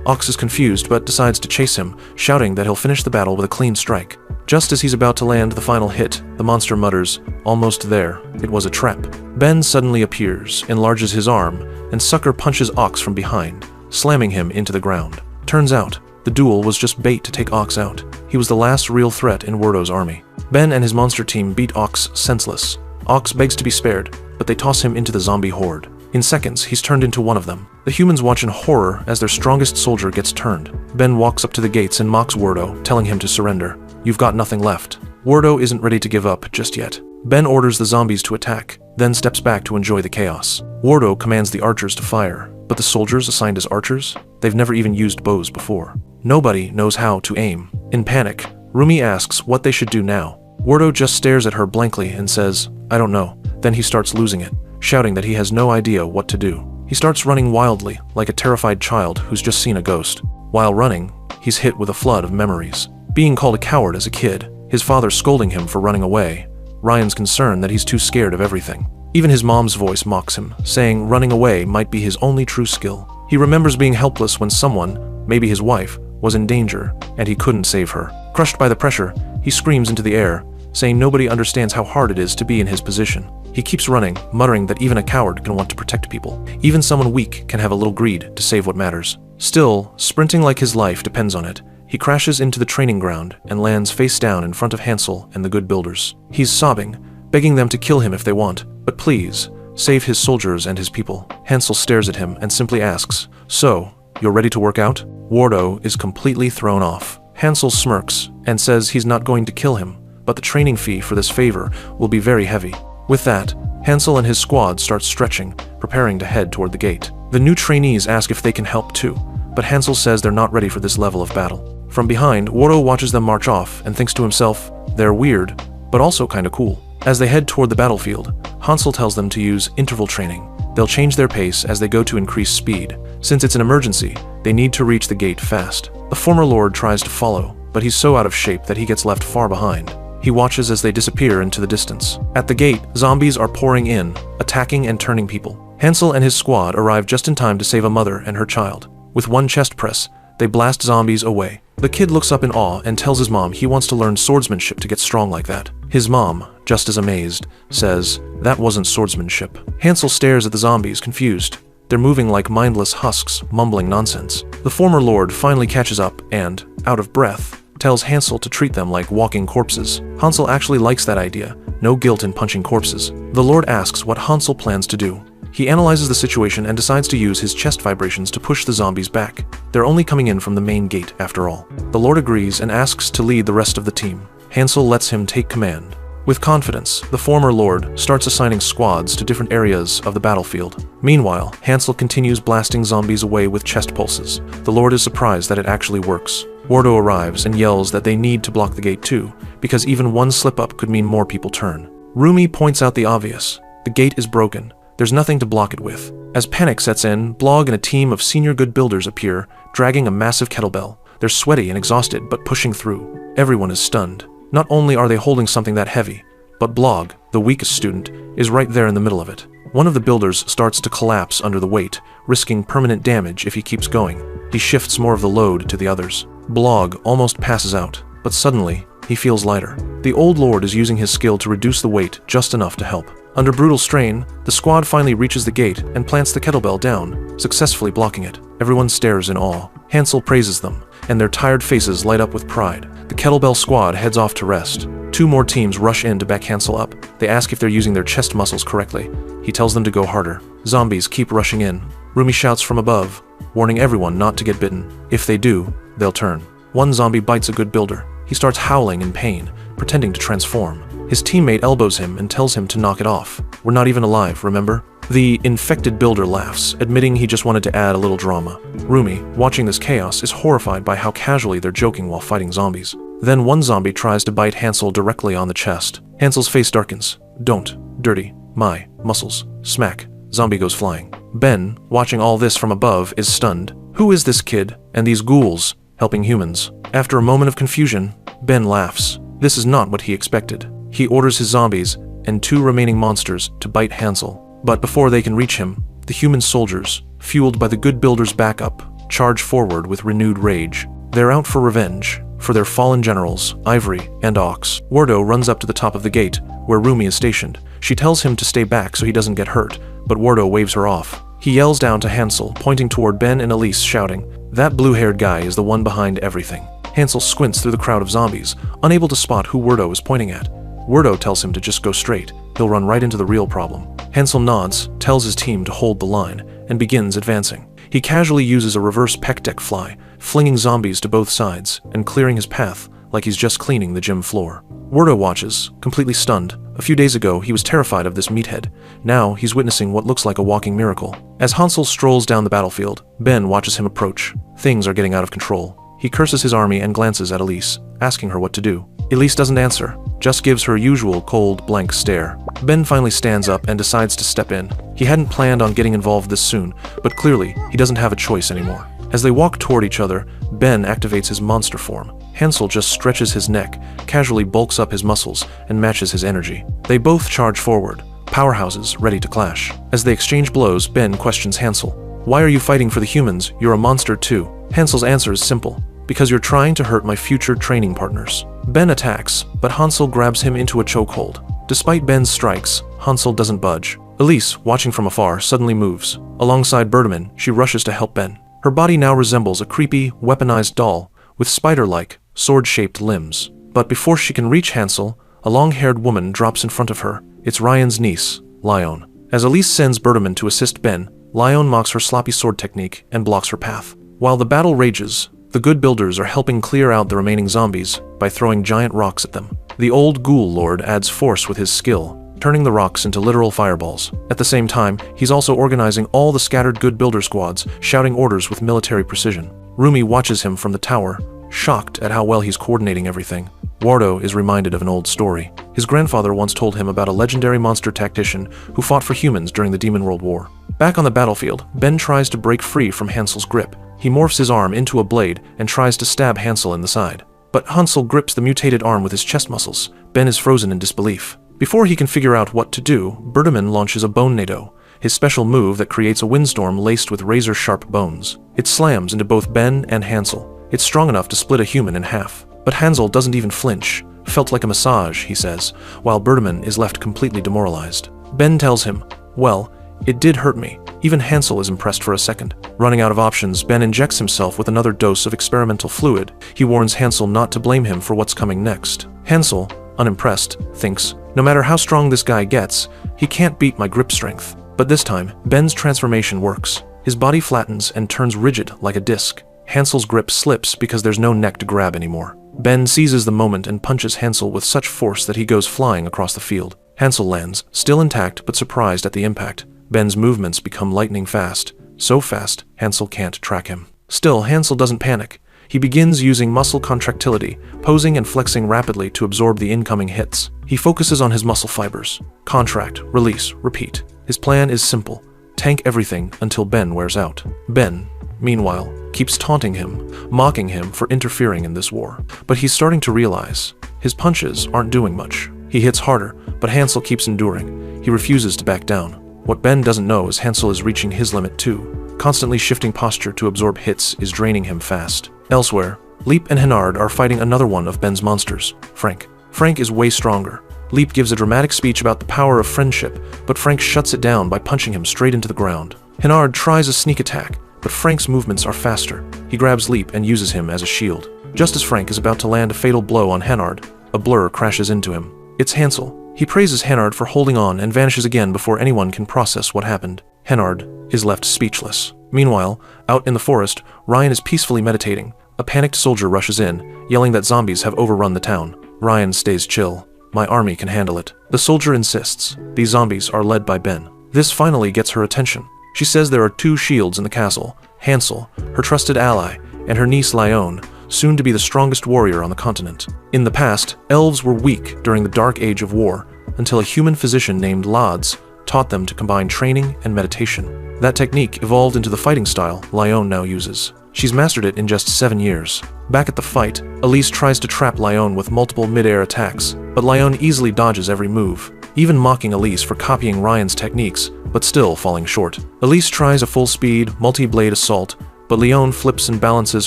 Speaker 1: Ox is confused but decides to chase him, shouting that he'll finish the battle with a clean strike. Just as he's about to land the final hit, the monster mutters, "Almost there. It was a trap." Ben suddenly appears, enlarges his arm, and sucker punches Ox from behind, slamming him into the ground. Turns out, The duel was just bait to take Ox out. He was the last real threat in Wardo's army. Ben and his monster team beat Ox senseless. Ox begs to be spared, but they toss him into the zombie horde. In seconds, he's turned into one of them. The humans watch in horror as their strongest soldier gets turned. Ben walks up to the gates and mocks Wardo, telling him to surrender. You've got nothing left. Wardo isn't ready to give up just yet. Ben orders the zombies to attack, then steps back to enjoy the chaos. Wardo commands the archers to fire, but the soldiers assigned as archers? They've never even used bows before. Nobody knows how to aim. In panic, Rumi asks what they should do now. Wardo just stares at her blankly and says, I don't know. Then he starts losing it, shouting that he has no idea what to do. He starts running wildly, like a terrified child who's just seen a ghost. While running, he's hit with a flood of memories. Being called a coward as a kid, his father scolding him for running away, Ryan's concern that he's too scared of everything. Even his mom's voice mocks him, saying running away might be his only true skill. He remembers being helpless when someone, maybe his wife, was in danger, and he couldn't save her. Crushed by the pressure, he screams into the air, saying nobody understands how hard it is to be in his position. He keeps running, muttering that even a coward can want to protect people. Even someone weak can have a little greed to save what matters. Still, sprinting like his life depends on it, he crashes into the training ground and lands face down in front of Hansel and the good builders. He's sobbing, begging them to kill him if they want, but please, save his soldiers and his people. Hansel stares at him and simply asks, So, you're ready to work out? Wardo is completely thrown off. Hansel smirks and says he's not going to kill him, but the training fee for this favor will be very heavy. With that, Hansel and his squad start stretching, preparing to head toward the gate. The new trainees ask if they can help too, but Hansel says they're not ready for this level of battle. From behind, Wardo watches them march off and thinks to himself, they're weird, but also kinda cool. As they head toward the battlefield, Hansel tells them to use interval training. They'll change their pace as they go to increase speed. Since it's an emergency, they need to reach the gate fast. The former lord tries to follow, but he's so out of shape that he gets left far behind. He watches as they disappear into the distance. At the gate, zombies are pouring in, attacking and turning people. Hansel and his squad arrive just in time to save a mother and her child. With one chest press, they blast zombies away. The kid looks up in awe and tells his mom he wants to learn swordsmanship to get strong like that. His mom, just as amazed, says, that wasn't swordsmanship. Hansel stares at the zombies, confused. They're moving like mindless husks, mumbling nonsense. The former lord finally catches up and, out of breath, tells Hansel to treat them like walking corpses. Hansel actually likes that idea, no guilt in punching corpses. The lord asks what Hansel plans to do. He analyzes the situation and decides to use his chest vibrations to push the zombies back. They're only coming in from the main gate after all. The lord agrees and asks to lead the rest of the team. Hansel lets him take command. With confidence, the former lord starts assigning squads to different areas of the battlefield. Meanwhile, Hansel continues blasting zombies away with chest pulses. The lord is surprised that it actually works. Wardo arrives and yells that they need to block the gate too, because even one slip-up could mean more people turn. Rumi points out the obvious. The gate is broken. There's nothing to block it with. As panic sets in, Blog and a team of senior good builders appear, dragging a massive kettlebell. They're sweaty and exhausted, but pushing through. Everyone is stunned. Not only are they holding something that heavy, but Blog, the weakest student, is right there in the middle of it. One of the builders starts to collapse under the weight, risking permanent damage if he keeps going. He shifts more of the load to the others. Blog almost passes out, but suddenly, he feels lighter. The old lord is using his skill to reduce the weight just enough to help. Under brutal strain, the squad finally reaches the gate and plants the kettlebell down, successfully blocking it. Everyone stares in awe. Hansel praises them, and their tired faces light up with pride. The kettlebell squad heads off to rest. Two more teams rush in to back Hansel up. They ask if they're using their chest muscles correctly. He tells them to go harder. Zombies keep rushing in. Rumi shouts from above, warning everyone not to get bitten. If they do, they'll turn. One zombie bites a good builder. He starts howling in pain, pretending to transform. His teammate elbows him and tells him to knock it off. We're not even alive, remember? The infected builder laughs, admitting he just wanted to add a little drama. Rumi, watching this chaos, is horrified by how casually they're joking while fighting zombies. Then one zombie tries to bite Hansel directly on the chest. Hansel's face darkens. Don't. Dirty. My. Muscles. Smack. Zombie goes flying. Ben, watching all this from above, is stunned. Who is this kid and these ghouls helping humans? After a moment of confusion, Ben laughs. This is not what he expected. He orders his zombies and two remaining monsters to bite Hansel. But before they can reach him, the human soldiers, fueled by the good builder's backup, charge forward with renewed rage. They're out for revenge, for their fallen generals, Ivory and Ox. Wardo runs up to the top of the gate, where Rumi is stationed. She tells him to stay back so he doesn't get hurt, but Wardo waves her off. He yells down to Hansel, pointing toward Ben and Elise, shouting, "That blue-haired guy is the one behind everything." Hansel squints through the crowd of zombies, unable to spot who Wardo is pointing at. Wardo tells him to just go straight. He'll run right into the real problem. Hansel nods, tells his team to hold the line, and begins advancing. He casually uses a reverse pec deck fly, flinging zombies to both sides and clearing his path like he's just cleaning the gym floor. Wardo watches, completely stunned. A few days ago, he was terrified of this meathead. Now, he's witnessing what looks like a walking miracle. As Hansel strolls down the battlefield, Ben watches him approach. Things are getting out of control. He curses his army and glances at Elise, asking her what to do. Elise doesn't answer, just gives her usual cold, blank stare. Ben finally stands up and decides to step in. He hadn't planned on getting involved this soon, but clearly, he doesn't have a choice anymore. As they walk toward each other, Ben activates his monster form. Hansel just stretches his neck, casually bulks up his muscles, and matches his energy. They both charge forward, powerhouses ready to clash. As they exchange blows, Ben questions Hansel. "Why are you fighting for the humans? You're a monster too." Hansel's answer is simple. "Because you're trying to hurt my future training partners." Ben attacks, but Hansel grabs him into a chokehold. Despite Ben's strikes, Hansel doesn't budge. Elise, watching from afar, suddenly moves. Alongside Berteman, she rushes to help Ben. Her body now resembles a creepy, weaponized doll, with spider-like, sword-shaped limbs. But before she can reach Hansel, a long-haired woman drops in front of her. It's Ryan's niece, Lyon. As Elise sends Berteman to assist Ben, Lyon mocks her sloppy sword technique and blocks her path. While the battle rages, the good builders are helping clear out the remaining zombies by throwing giant rocks at them. The old ghoul lord adds force with his skill, turning the rocks into literal fireballs. At the same time, he's also organizing all the scattered good builder squads, shouting orders with military precision. Rumi watches him from the tower, shocked at how well he's coordinating everything. Wardo is reminded of an old story. His grandfather once told him about a legendary monster tactician who fought for humans during the Demon World War. Back on the battlefield, Ben tries to break free from Hansel's grip. He morphs his arm into a blade and tries to stab Hansel in the side. But Hansel grips the mutated arm with his chest muscles. Ben is frozen in disbelief. Before he can figure out what to do, Berteman launches a Bone Nado, his special move that creates a windstorm laced with razor-sharp bones. It slams into both Ben and Hansel. It's strong enough to split a human in half. But Hansel doesn't even flinch. "Felt like a massage," he says, while Berteman is left completely demoralized. Ben tells him, "Well, it did hurt me." Even Hansel is impressed for a second. Running out of options, Ben injects himself with another dose of experimental fluid. He warns Hansel not to blame him for what's coming next. Hansel, unimpressed, thinks, "No matter how strong this guy gets, he can't beat my grip strength." But this time, Ben's transformation works. His body flattens and turns rigid like a disc. Hansel's grip slips because there's no neck to grab anymore. Ben seizes the moment and punches Hansel with such force that he goes flying across the field. Hansel lands, still intact but surprised at the impact. Ben's movements become lightning fast. So fast, Hansel can't track him. Still, Hansel doesn't panic. He begins using muscle contractility, posing and flexing rapidly to absorb the incoming hits. He focuses on his muscle fibers. Contract, release, repeat. His plan is simple. Tank everything until Ben wears out. Ben, meanwhile, keeps taunting him, mocking him for interfering in this war. But he's starting to realize his punches aren't doing much. He hits harder, but Hansel keeps enduring. He refuses to back down. What Ben doesn't know is Hansel is reaching his limit too. Constantly shifting posture to absorb hits is draining him fast. Elsewhere, Leap and Henard are fighting another one of Ben's monsters, Frank. Frank is way stronger. Leap gives a dramatic speech about the power of friendship, but Frank shuts it down by punching him straight into the ground. Henard tries a sneak attack, but Frank's movements are faster. He grabs Leap and uses him as a shield. Just as Frank is about to land a fatal blow on Henard, a blur crashes into him. It's Hansel. He praises Henard for holding on and vanishes again before anyone can process what happened. Henard is left speechless. Meanwhile, out in the forest, Ryan is peacefully meditating. A panicked soldier rushes in, yelling that zombies have overrun the town. Ryan stays chill. "My army can handle it." The soldier insists. These zombies are led by Ben. This finally gets her attention. She says there are 2 shields in the castle, Hansel, her trusted ally, and her niece Lyon, soon to be the strongest warrior on the continent. In the past, elves were weak during the dark age of war, until a human physician named Lods taught them to combine training and meditation. That technique evolved into the fighting style Lyon now uses. She's mastered it in just 7 years. Back at the fight, Elise tries to trap Lyon with multiple mid-air attacks, but Lyon easily dodges every move, even mocking Elise for copying Ryan's techniques, but still falling short. Elise tries a full-speed, multi-blade assault, but Lyon flips and balances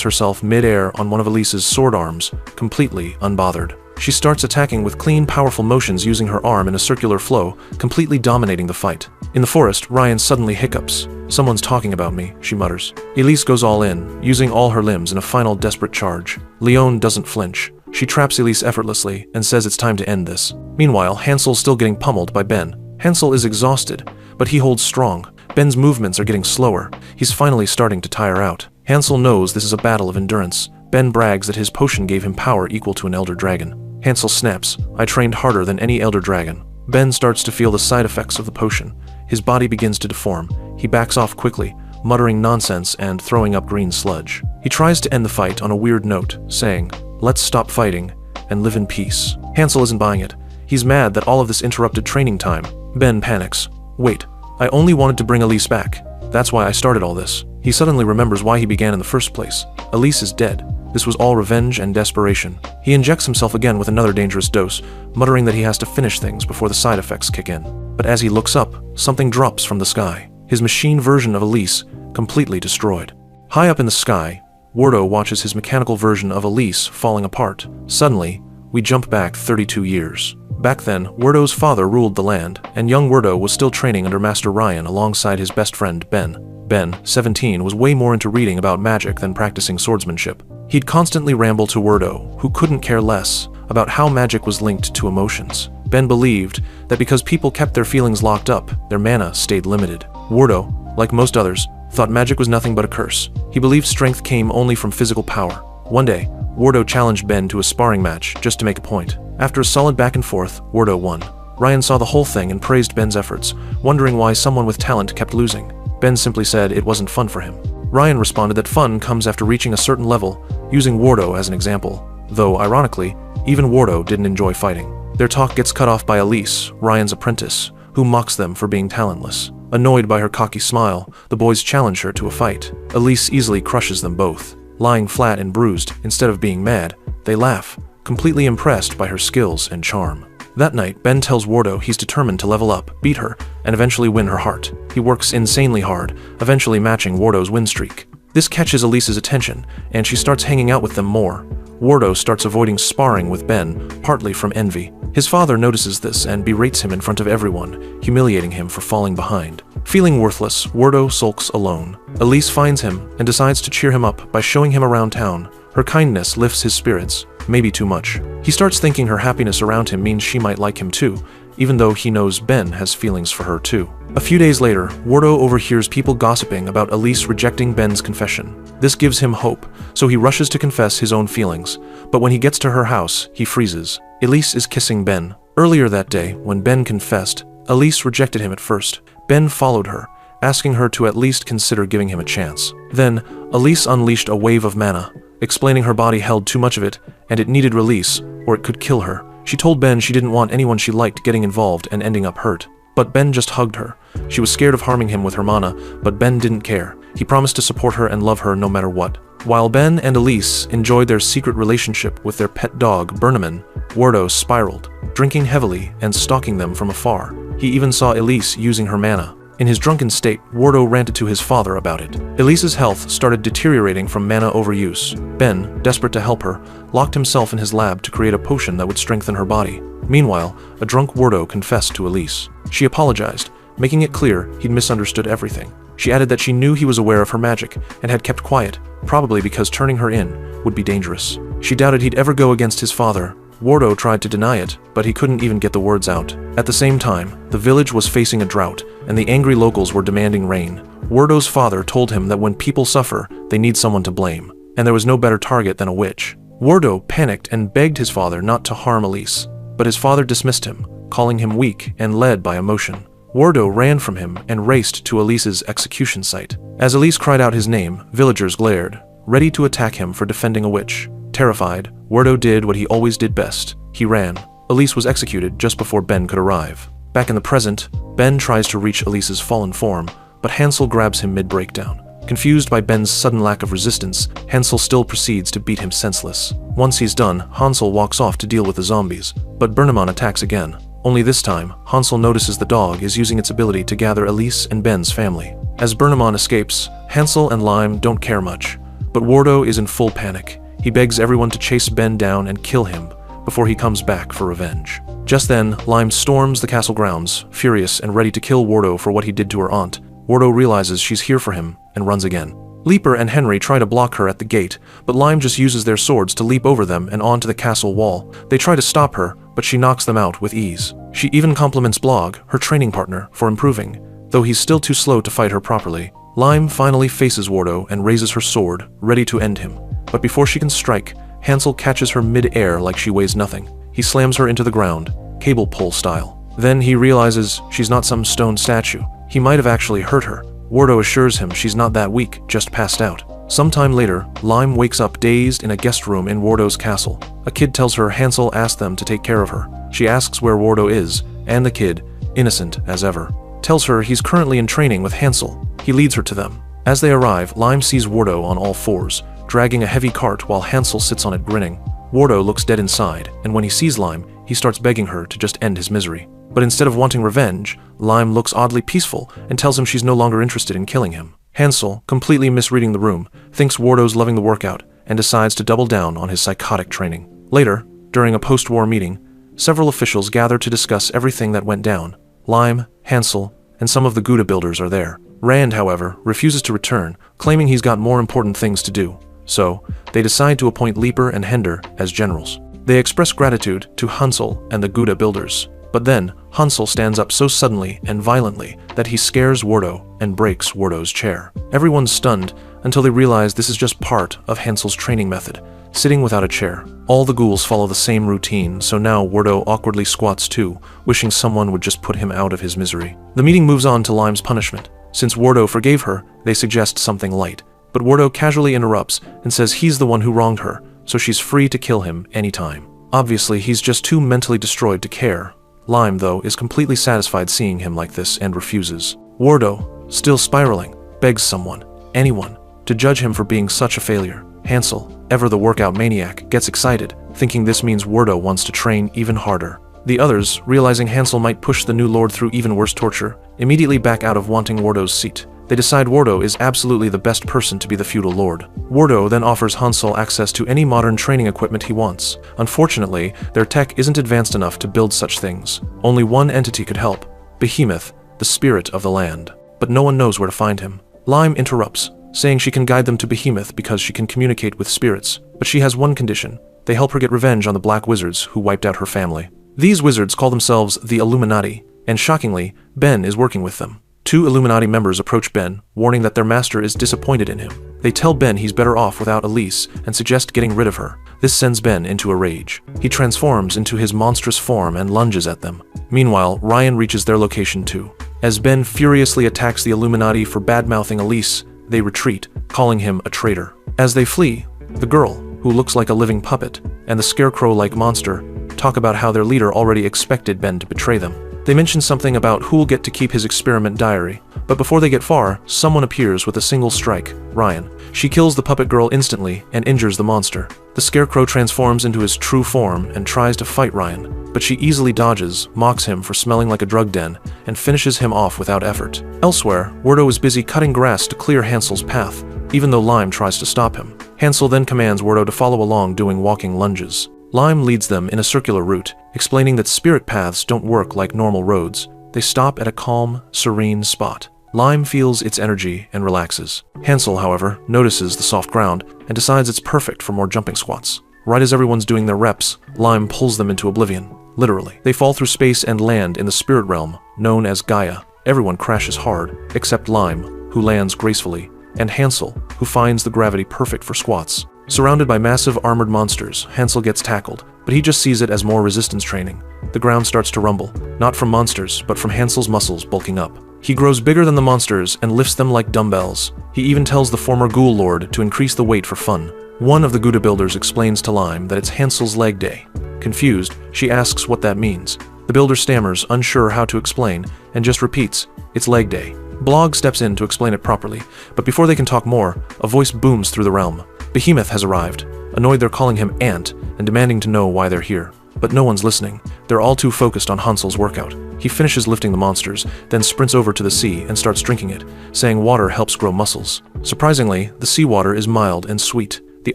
Speaker 1: herself mid-air on one of Elise's sword arms, completely unbothered. She starts attacking with clean, powerful motions using her arm in a circular flow, completely dominating the fight. In the forest, Ryan suddenly hiccups. "Someone's talking about me," she mutters. Elise goes all in, using all her limbs in a final desperate charge. Leone doesn't flinch. She traps Elise effortlessly and says it's time to end this. Meanwhile, Hansel's still getting pummeled by Ben. Hansel is exhausted, but he holds strong. Ben's movements are getting slower. He's finally starting to tire out. Hansel knows this is a battle of endurance. Ben brags that his potion gave him power equal to an elder dragon. Hansel snaps, "I trained harder than any elder dragon." Ben starts to feel the side effects of the potion. His body begins to deform. He backs off quickly, muttering nonsense and throwing up green sludge. He tries to end the fight on a weird note, saying, "Let's stop fighting and live in peace." Hansel isn't buying it. He's mad that all of this interrupted training time. Ben panics. "Wait, I only wanted to bring Elise back. That's why I started all this." He suddenly remembers why he began in the first place. Elise is dead. This was all revenge and desperation. He injects himself again with another dangerous dose, muttering that he has to finish things before the side effects kick in. But as he looks up, something drops from the sky. His machine version of Elise, completely destroyed. High up in the sky, Wardo watches his mechanical version of Elise falling apart. Suddenly, we jump back 32 years. Back then, Wardo's father ruled the land, and young Wardo was still training under Master Ryan alongside his best friend Ben. Ben, 17, was way more into reading about magic than practicing swordsmanship. He'd constantly ramble to Wardo, who couldn't care less, about how magic was linked to emotions. Ben believed that because people kept their feelings locked up, their mana stayed limited. Wardo, like most others, thought magic was nothing but a curse. He believed strength came only from physical power. One day, Wardo challenged Ben to a sparring match just to make a point. After a solid back and forth, Wardo won. Ryan saw the whole thing and praised Ben's efforts, wondering why someone with talent kept losing. Ben simply said it wasn't fun for him. Ryan responded that fun comes after reaching a certain level, using Wardo as an example. Though, ironically, even Wardo didn't enjoy fighting. Their talk gets cut off by Elise, Ryan's apprentice, who mocks them for being talentless. Annoyed by her cocky smile, the boys challenge her to a fight. Elise easily crushes them both. Lying flat and bruised, instead of being mad, they laugh, completely impressed by her skills and charm. That night, Ben tells Wardo he's determined to level up, beat her, and eventually win her heart. He works insanely hard, eventually matching Wardo's win streak. This catches Elise's attention, and she starts hanging out with them more. Wardo starts avoiding sparring with Ben, partly from envy. His father notices this and berates him in front of everyone, humiliating him for falling behind. Feeling worthless, Wardo sulks alone. Elise finds him and decides to cheer him up by showing him around town. Her kindness lifts his spirits, maybe too much. He starts thinking her happiness around him means she might like him too, even though he knows Ben has feelings for her too. A few days later, Wardo overhears people gossiping about Elise rejecting Ben's confession. This gives him hope, so he rushes to confess his own feelings. But when he gets to her house, he freezes. Elise is kissing Ben. Earlier that day, when Ben confessed, Elise rejected him at first. Ben followed her, asking her to at least consider giving him a chance. Then, Elise unleashed a wave of mana, explaining her body held too much of it, and it needed release, or it could kill her. She told Ben she didn't want anyone she liked getting involved and ending up hurt. But Ben just hugged her. She was scared of harming him with her mana, but Ben didn't care. He promised to support her and love her no matter what. While Ben and Elise enjoyed their secret relationship with their pet dog, Berneman, Wardo spiraled, drinking heavily and stalking them from afar. He even saw Elise using her mana. In his drunken state, Wardo ranted to his father about it. Elise's health started deteriorating from mana overuse. Ben, desperate to help her, locked himself in his lab to create a potion that would strengthen her body. Meanwhile, a drunk Wardo confessed to Elise. She apologized, making it clear he'd misunderstood everything. She added that she knew he was aware of her magic and had kept quiet, probably because turning her in would be dangerous. She doubted he'd ever go against his father. Wardo tried to deny it, but he couldn't even get the words out. At the same time, the village was facing a drought, and the angry locals were demanding rain. Wardo's father told him that when people suffer, they need someone to blame, and there was no better target than a witch. Wardo panicked and begged his father not to harm Elise, but his father dismissed him, calling him weak and led by emotion. Wardo ran from him and raced to Elise's execution site. As Elise cried out his name, villagers glared, ready to attack him for defending a witch. Terrified, Wardo did what he always did best. He ran. Elise was executed just before Ben could arrive. Back in the present, Ben tries to reach Elise's fallen form, but Hansel grabs him mid-breakdown. Confused by Ben's sudden lack of resistance, Hansel still proceeds to beat him senseless. Once he's done, Hansel walks off to deal with the zombies, but Berneman attacks again. Only this time, Hansel notices the dog is using its ability to gather Elise and Ben's family. As Berneman escapes, Hansel and Lime don't care much, but Wardo is in full panic. He begs everyone to chase Ben down and kill him, before he comes back for revenge. Just then, Lime storms the castle grounds, furious and ready to kill Wardo for what he did to her aunt. Wardo realizes she's here for him and runs again. Leaper and Henry try to block her at the gate, but Lime just uses their swords to leap over them and onto the castle wall. They try to stop her, but she knocks them out with ease. She even compliments Blog, her training partner, for improving, though he's still too slow to fight her properly. Lime finally faces Wardo and raises her sword, ready to end him. But before she can strike, Hansel catches her mid-air like she weighs nothing. He slams her into the ground, cable pull style. Then he realizes she's not some stone statue. He might have actually hurt her. Wardo assures him she's not that weak, just passed out. Sometime later, Lime wakes up dazed in a guest room in Wardo's castle. A kid tells her Hansel asked them to take care of her. She asks where Wardo is, and the kid, innocent as ever, tells her he's currently in training with Hansel. He leads her to them. As they arrive, Lime sees Wardo on all fours, dragging a heavy cart while Hansel sits on it grinning. Wardo looks dead inside, and when he sees Lime, he starts begging her to just end his misery. But instead of wanting revenge, Lime looks oddly peaceful and tells him she's no longer interested in killing him. Hansel, completely misreading the room, thinks Wardo's loving the workout and decides to double down on his psychotic training. Later, during a post-war meeting, several officials gather to discuss everything that went down. Lime, Hansel, and some of the Gouda builders are there. Rand, however, refuses to return, claiming he's got more important things to do. So, they decide to appoint Leaper and Hender as generals. They express gratitude to Hansel and the Gouda builders. But then, Hansel stands up so suddenly and violently that he scares Wardo and breaks Wardo's chair. Everyone's stunned until they realize this is just part of Hansel's training method, sitting without a chair. All the ghouls follow the same routine, so now Wardo awkwardly squats too, wishing someone would just put him out of his misery. The meeting moves on to Lime's punishment. Since Wardo forgave her, they suggest something light. But Wardo casually interrupts and says he's the one who wronged her, so she's free to kill him anytime. Obviously, he's just too mentally destroyed to care. Lime, though, is completely satisfied seeing him like this and refuses. Wardo, still spiraling, begs someone, anyone, to judge him for being such a failure. Hansel, ever the workout maniac, gets excited, thinking this means Wardo wants to train even harder. The others, realizing Hansel might push the new lord through even worse torture, immediately back out of wanting Wardo's seat. They decide Wardo is absolutely the best person to be the feudal lord. Wardo then offers Hansel access to any modern training equipment he wants. Unfortunately, their tech isn't advanced enough to build such things. Only one entity could help: Behemoth, the spirit of the land. But no one knows where to find him. Lime interrupts, saying she can guide them to Behemoth because she can communicate with spirits. But she has one condition: they help her get revenge on the Black Wizards who wiped out her family. These wizards call themselves the Illuminati, and shockingly, Ben is working with them. Two Illuminati members approach Ben, warning that their master is disappointed in him. They tell Ben he's better off without Elise and suggest getting rid of her. This sends Ben into a rage. He transforms into his monstrous form and lunges at them. Meanwhile, Ryan reaches their location too. As Ben furiously attacks the Illuminati for bad-mouthing Elise, they retreat, calling him a traitor. As they flee, the girl, who looks like a living puppet, and the scarecrow-like monster talk about how their leader already expected Ben to betray them. They mention something about who'll get to keep his experiment diary, but before they get far, someone appears with a single strike: Ryan. She kills the puppet girl instantly and injures the monster. The scarecrow transforms into his true form and tries to fight Ryan, but she easily dodges, mocks him for smelling like a drug den, and finishes him off without effort. Elsewhere, Wardo is busy cutting grass to clear Hansel's path, even though Lime tries to stop him. Hansel then commands Wardo to follow along doing walking lunges. Lime leads them in a circular route, explaining that spirit paths don't work like normal roads. They stop at a calm, serene spot. Lime feels its energy and relaxes. Hansel, however, notices the soft ground and decides it's perfect for more jumping squats. Right as everyone's doing their reps, Lime pulls them into oblivion. Literally. They fall through space and land in the spirit realm, known as Gaia. Everyone crashes hard, except Lime, who lands gracefully, and Hansel, who finds the gravity perfect for squats. Surrounded by massive armored monsters, Hansel gets tackled, but he just sees it as more resistance training. The ground starts to rumble, not from monsters, but from Hansel's muscles bulking up. He grows bigger than the monsters and lifts them like dumbbells. He even tells the former ghoul lord to increase the weight for fun. One of the Gouda builders explains to Lime that it's Hansel's leg day. Confused, she asks what that means. The builder stammers, unsure how to explain, and just repeats, "It's leg day." Blog steps in to explain it properly, but before they can talk more, a voice booms through the realm. Behemoth has arrived, annoyed they're calling him Ant and demanding to know why they're here. But no one's listening. They're all too focused on Hansel's workout. He finishes lifting the monsters, then sprints over to the sea and starts drinking it, saying water helps grow muscles. Surprisingly, the seawater is mild and sweet. The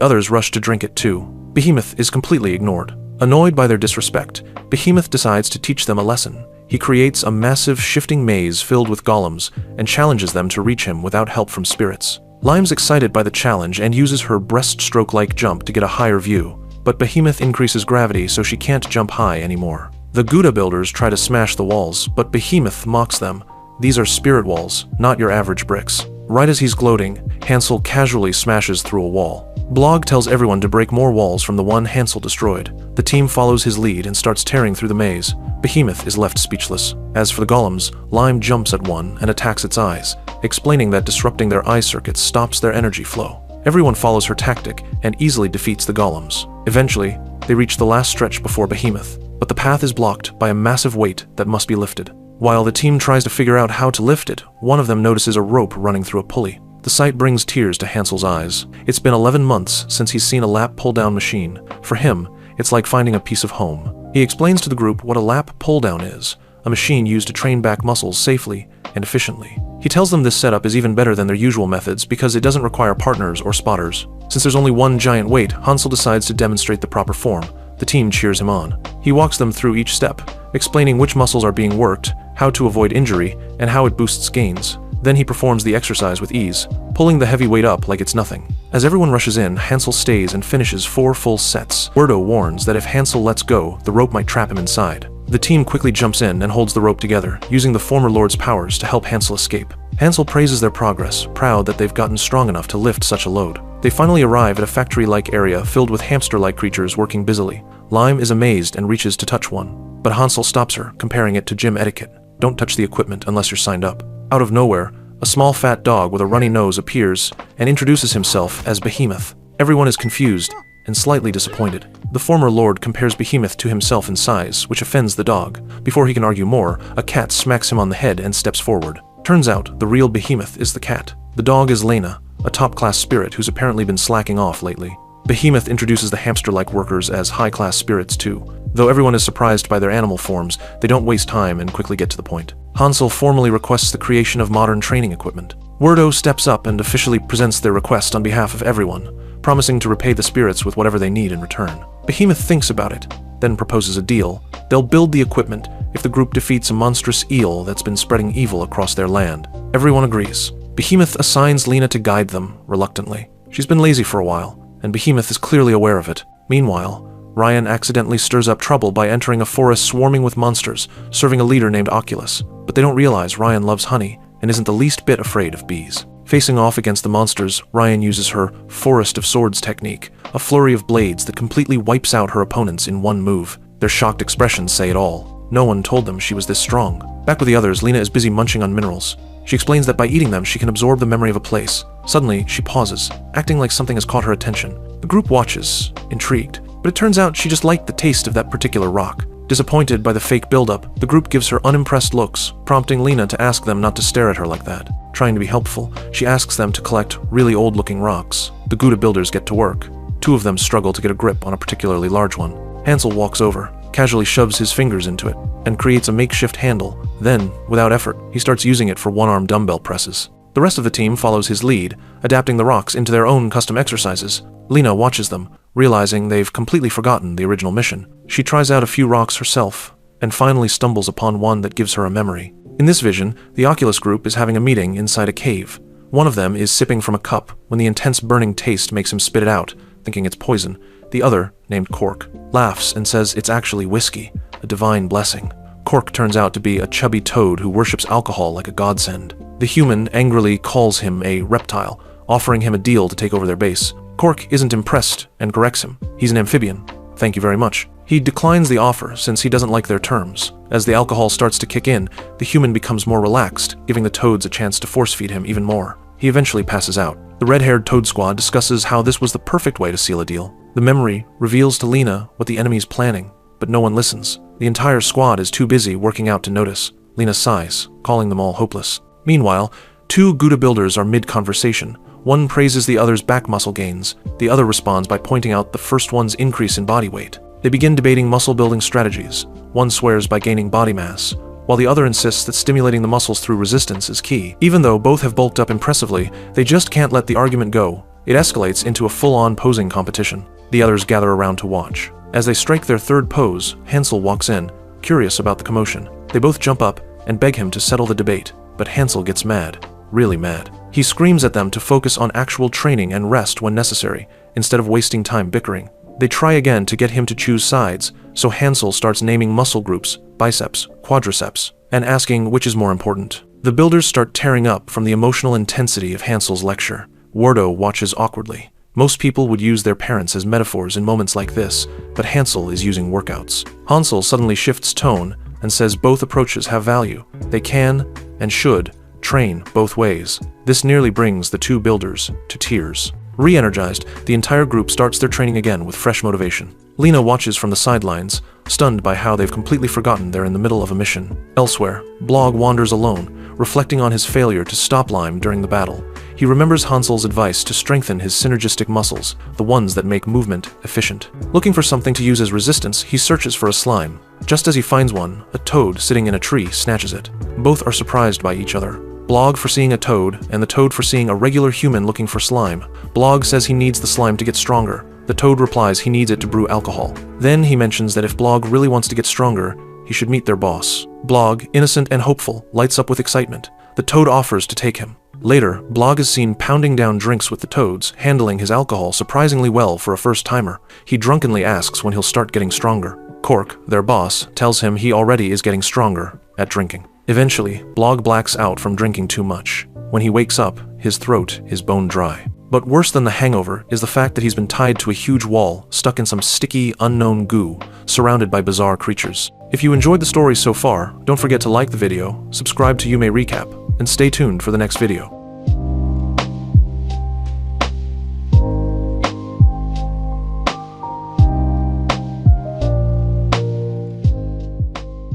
Speaker 1: others rush to drink it too. Behemoth is completely ignored. Annoyed by their disrespect, Behemoth decides to teach them a lesson. He creates a massive shifting maze filled with golems and challenges them to reach him without help from spirits. Lime's excited by the challenge and uses her breaststroke-like jump to get a higher view, but Behemoth increases gravity so she can't jump high anymore. The Gouda builders try to smash the walls, but Behemoth mocks them. These are spirit walls, not your average bricks. Right as he's gloating, Hansel casually smashes through a wall. Blog tells everyone to break more walls from the one Hansel destroyed. The team follows his lead and starts tearing through the maze. Behemoth is left speechless. As for the golems, Lime jumps at one and attacks its eyes, explaining that disrupting their eye circuits stops their energy flow. Everyone follows her tactic and easily defeats the golems. Eventually, they reach the last stretch before Behemoth, but the path is blocked by a massive weight that must be lifted. While the team tries to figure out how to lift it, one of them notices a rope running through a pulley. The sight brings tears to Hansel's eyes. It's been 11 months since he's seen a lap pull-down machine. For him, it's like finding a piece of home. He explains to the group what a lap pull-down is, a machine used to train back muscles safely and efficiently. He tells them this setup is even better than their usual methods because it doesn't require partners or spotters. Since there's only one giant weight, Hansel decides to demonstrate the proper form. The team cheers him on. He walks them through each step, explaining which muscles are being worked, how to avoid injury, and how it boosts gains. Then he performs the exercise with ease, pulling the heavy weight up like it's nothing. As everyone rushes in, Hansel stays and finishes 4 full sets. Wardo warns that if Hansel lets go, the rope might trap him inside. The team quickly jumps in and holds the rope together, using the former lord's powers to help Hansel escape. Hansel praises their progress, proud that they've gotten strong enough to lift such a load. They finally arrive at a factory-like area filled with hamster-like creatures working busily. Lime is amazed and reaches to touch one, but Hansel stops her, comparing it to gym etiquette. Don't touch the equipment unless you're signed up. Out of nowhere, a small fat dog with a runny nose appears and introduces himself as Behemoth. Everyone is confused and slightly disappointed. The former lord compares Behemoth to himself in size, which offends the dog. Before he can argue more, a cat smacks him on the head and steps forward. Turns out, the real Behemoth is the cat. The dog is Lena, a top-class spirit who's apparently been slacking off lately. Behemoth introduces the hamster-like workers as high-class spirits too. Though everyone is surprised by their animal forms, they don't waste time and quickly get to the point. Hansel formally requests the creation of modern training equipment. Wardo steps up and officially presents their request on behalf of everyone, promising to repay the spirits with whatever they need in return. Behemoth thinks about it, then proposes a deal. They'll build the equipment if the group defeats a monstrous eel that's been spreading evil across their land. Everyone agrees. Behemoth assigns Lena to guide them, reluctantly. She's been lazy for a while, and Behemoth is clearly aware of it. Meanwhile, Ryan accidentally stirs up trouble by entering a forest swarming with monsters, serving a leader named Oculus. But they don't realize Ryan loves honey and isn't the least bit afraid of bees. Facing off against the monsters, Ryan uses her Forest of Swords technique, a flurry of blades that completely wipes out her opponents in one move. Their shocked expressions say it all. No one told them she was this strong. Back with the others, Lena is busy munching on minerals. She explains that by eating them, she can absorb the memory of a place. Suddenly, she pauses, acting like something has caught her attention. The group watches, intrigued, but it turns out she just liked the taste of that particular rock. Disappointed by the fake buildup, the group gives her unimpressed looks, prompting Lena to ask them not to stare at her like that. Trying to be helpful, she asks them to collect really old-looking rocks. The Gouda builders get to work. 2 of them struggle to get a grip on a particularly large one. Hansel walks over, casually shoves his fingers into it, and creates a makeshift handle. Then, without effort, he starts using it for one-arm dumbbell presses. The rest of the team follows his lead, adapting the rocks into their own custom exercises. Lena watches them, realizing they've completely forgotten the original mission. She tries out a few rocks herself, and finally stumbles upon one that gives her a memory. In this vision, the Oculus group is having a meeting inside a cave. One of them is sipping from a cup when the intense burning taste makes him spit it out, thinking it's poison. The other, named Cork, laughs and says it's actually whiskey, a divine blessing. Cork turns out to be a chubby toad who worships alcohol like a godsend. The human angrily calls him a reptile, offering him a deal to take over their base. Cork isn't impressed and corrects him. He's an amphibian. Thank you very much. He declines the offer since he doesn't like their terms. As the alcohol starts to kick in, the human becomes more relaxed, giving the toads a chance to force-feed him even more. He eventually passes out. The red-haired toad squad discusses how this was the perfect way to seal a deal. The memory reveals to Lena what the enemy's planning, but no one listens. The entire squad is too busy working out to notice. Lena sighs, calling them all hopeless. Meanwhile, 2 Gouda builders are mid-conversation. One praises the other's back muscle gains. The other responds by pointing out the first one's increase in body weight. They begin debating muscle-building strategies. One swears by gaining body mass, while the other insists that stimulating the muscles through resistance is key. Even though both have bulked up impressively, they just can't let the argument go. It escalates into a full-on posing competition. The others gather around to watch. As they strike their third pose, Hansel walks in, curious about the commotion. They both jump up and beg him to settle the debate, but Hansel gets mad, really mad. He screams at them to focus on actual training and rest when necessary, instead of wasting time bickering. They try again to get him to choose sides, so Hansel starts naming muscle groups, biceps, quadriceps, and asking which is more important. The builders start tearing up from the emotional intensity of Hansel's lecture. Wardo watches awkwardly. Most people would use their parents as metaphors in moments like this, but Hansel is using workouts. Hansel suddenly shifts tone and says both approaches have value. They can, and should, train both ways. This nearly brings the two builders to tears. Re-energized, the entire group starts their training again with fresh motivation. Lena watches from the sidelines, stunned by how they've completely forgotten they're in the middle of a mission. Elsewhere, Blog wanders alone, reflecting on his failure to stop Lime during the battle. He remembers Hansel's advice to strengthen his synergistic muscles, the ones that make movement efficient. Looking for something to use as resistance, he searches for a slime. Just as he finds one, a toad sitting in a tree snatches it. Both are surprised by each other. Blog for seeing a toad, and the toad for seeing a regular human looking for slime. Blog says he needs the slime to get stronger. The toad replies he needs it to brew alcohol. Then he mentions that if Blog really wants to get stronger, he should meet their boss. Blog, innocent and hopeful, lights up with excitement. The toad offers to take him. Later, Blog is seen pounding down drinks with the toads, handling his alcohol surprisingly well for a first-timer. He drunkenly asks when he'll start getting stronger. Cork, their boss, tells him he already is getting stronger at drinking. Eventually, Blog blacks out from drinking too much. When he wakes up, his throat is bone dry. But worse than the hangover is the fact that he's been tied to a huge wall, stuck in some sticky, unknown goo, surrounded by bizarre creatures. If you enjoyed the story so far, don't forget to like the video, subscribe to You May Recap, and stay tuned for the next video.